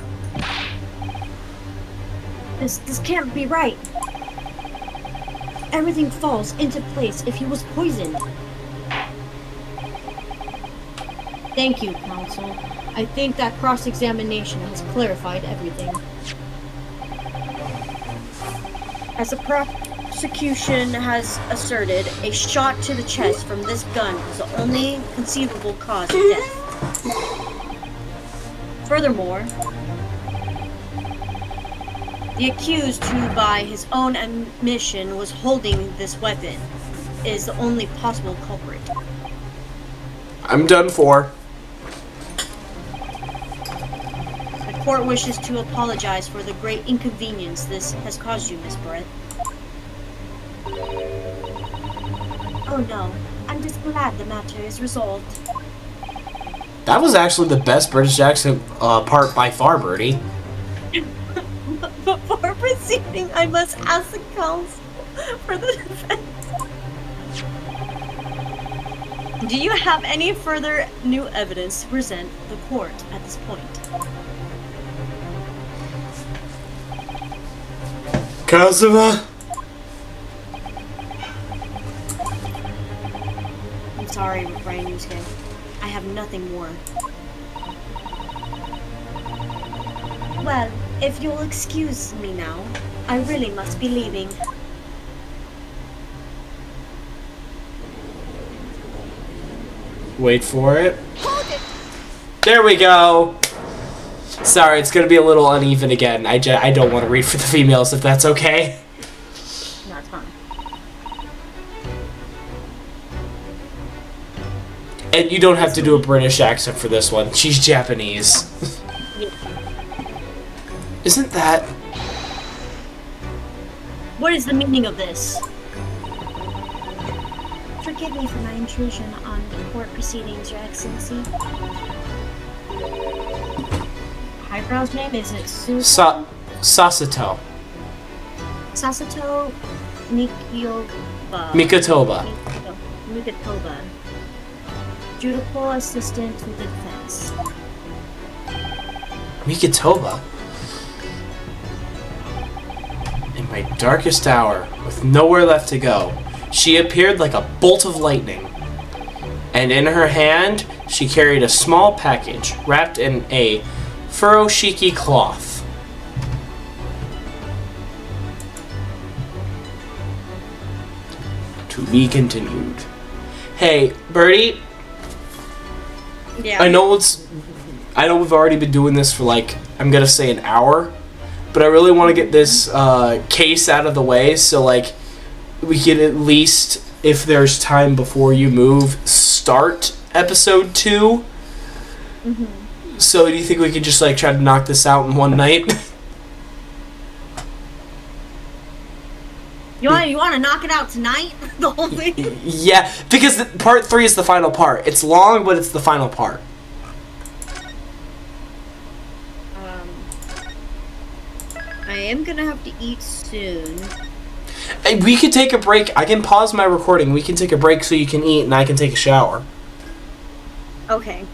This can't be right. Everything falls into place if he was poisoned. Thank you, Counsel. I think that cross-examination has clarified everything. As the prosecution has asserted, a shot to the chest from this gun is the only conceivable cause of death. Furthermore, the accused, who by his own admission was holding this weapon, is the only possible culprit. I'm done for. The court wishes to apologize for the great inconvenience this has caused you, Miss Brett. Oh no, I'm just glad the matter is resolved. That was actually the best British accent part by far, Birdie. Before proceeding, I must ask the counsel for the defense. Do you have any further new evidence to present the court at this point? Kazuma? I'm sorry, Brian Yusuke. I have nothing more. Well, if you'll excuse me now, I really must be leaving. Wait for it. There we go. Sorry, it's gonna be a little uneven again. I don't want to read for the females if that's okay. That's fine. And you don't have to do a British accent for this one. She's Japanese. Isn't that... What is the meaning of this? Forgive me for my intrusion on court proceedings, Your Excellency. Highbrow's name is it Sasato. Sasato Mikatoba. Mikatoba. Judicial assistant to the defense. Mikatoba? In my darkest hour, with nowhere left to go, she appeared like a bolt of lightning. and in her hand she carried a small package wrapped in a furoshiki cloth. To be continued. Hey, Birdie, Yeah. I know we've already been doing this for like, I'm gonna say an hour, but I really want to get this case out of the way so like we could at least, if there's time before you move, start episode 2. Mm-hmm. So do you think we could just like try to knock this out in one night? You want to knock it out tonight? The whole thing? Yeah, because part 3 is the final part. It's long, but it's the final part. I am gonna have to eat soon. Hey, we could take a break. I can pause my recording. We can take a break so you can eat and I can take a shower. Okay.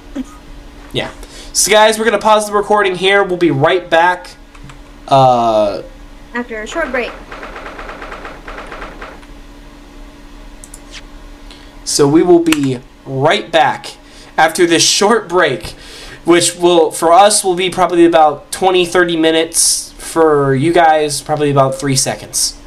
Yeah. So guys, we're going to pause the recording here. We'll be right back. After a short break. So we will be right back after this short break, which will, for us, will be probably about 20-30 minutes. For you guys, probably about 3 seconds.